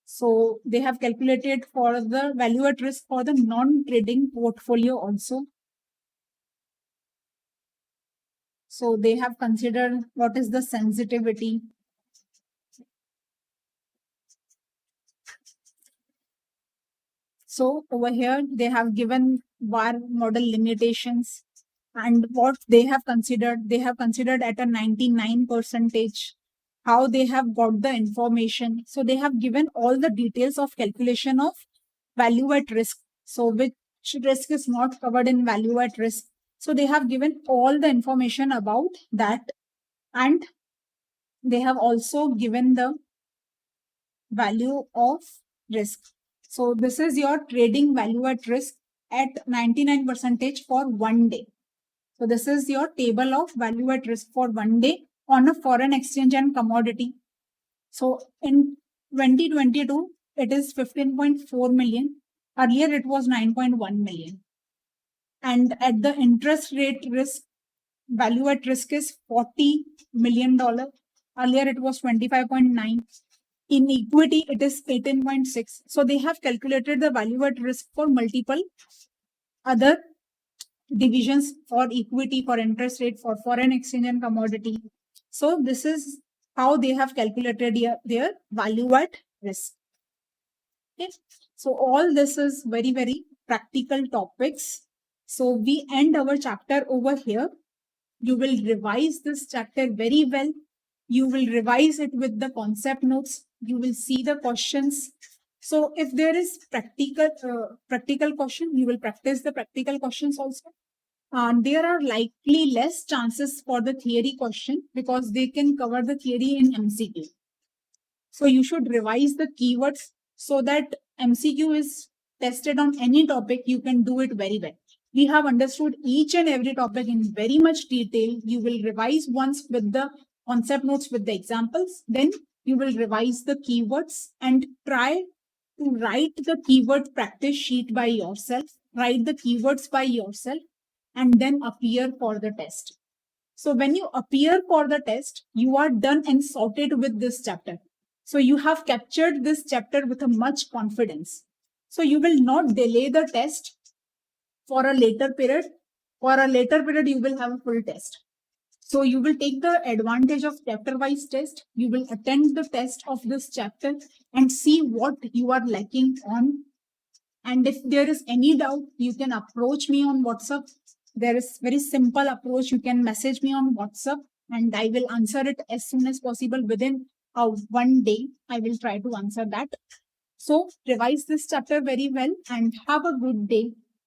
So they have calculated for the value at risk for the non-trading portfolio also. So they have considered what is the sensitivity. So over here, they have given VAR model limitations and what they have considered. They have considered at a 99%, how they have got the information. So they have given all the details of calculation of value at risk. So which risk is not covered in value at risk. So they have given all the information about that, and they have also given the value of risk. So this is your trading value at risk at 99% for 1 day. So this is your table of value at risk for 1 day on a foreign exchange and commodity. So in 2022, it is 15.4 million. Earlier, it was 9.1 million. And at the interest rate risk, value at risk is $40 million. Earlier, it was 25.9. In equity, it is 18.6. So they have calculated the value at risk for multiple other divisions, for equity, for interest rate, for foreign exchange and commodity. So this is how they have calculated their value at risk. Okay. So all this is very, very practical topics. So we end our chapter over here. You will revise this chapter very well. You will revise it with the concept notes. You will see the questions. So if there is practical question, you will practice the practical questions also. There are likely less chances for the theory question because they can cover the theory in MCQ. So you should revise the keywords so that MCQ is tested on any topic. You can do it very well. We have understood each and every topic in very much detail. You will revise once with the concept notes with the examples. Then you will revise the keywords and try to write the keyword practice sheet by yourself. Write the keywords by yourself and then appear for the test. So when you appear for the test, you are done and sorted with this chapter. So you have captured this chapter with a much confidence. So you will not delay the test for a later period. For a later period, you will have a full test. So you will take the advantage of chapter-wise test. You will attend the test of this chapter and see what you are lacking on. And if there is any doubt, you can approach me on WhatsApp. There is very simple approach. You can message me on WhatsApp and I will answer it as soon as possible. Within 1 day, I will try to answer that. So revise this chapter very well and have a good day.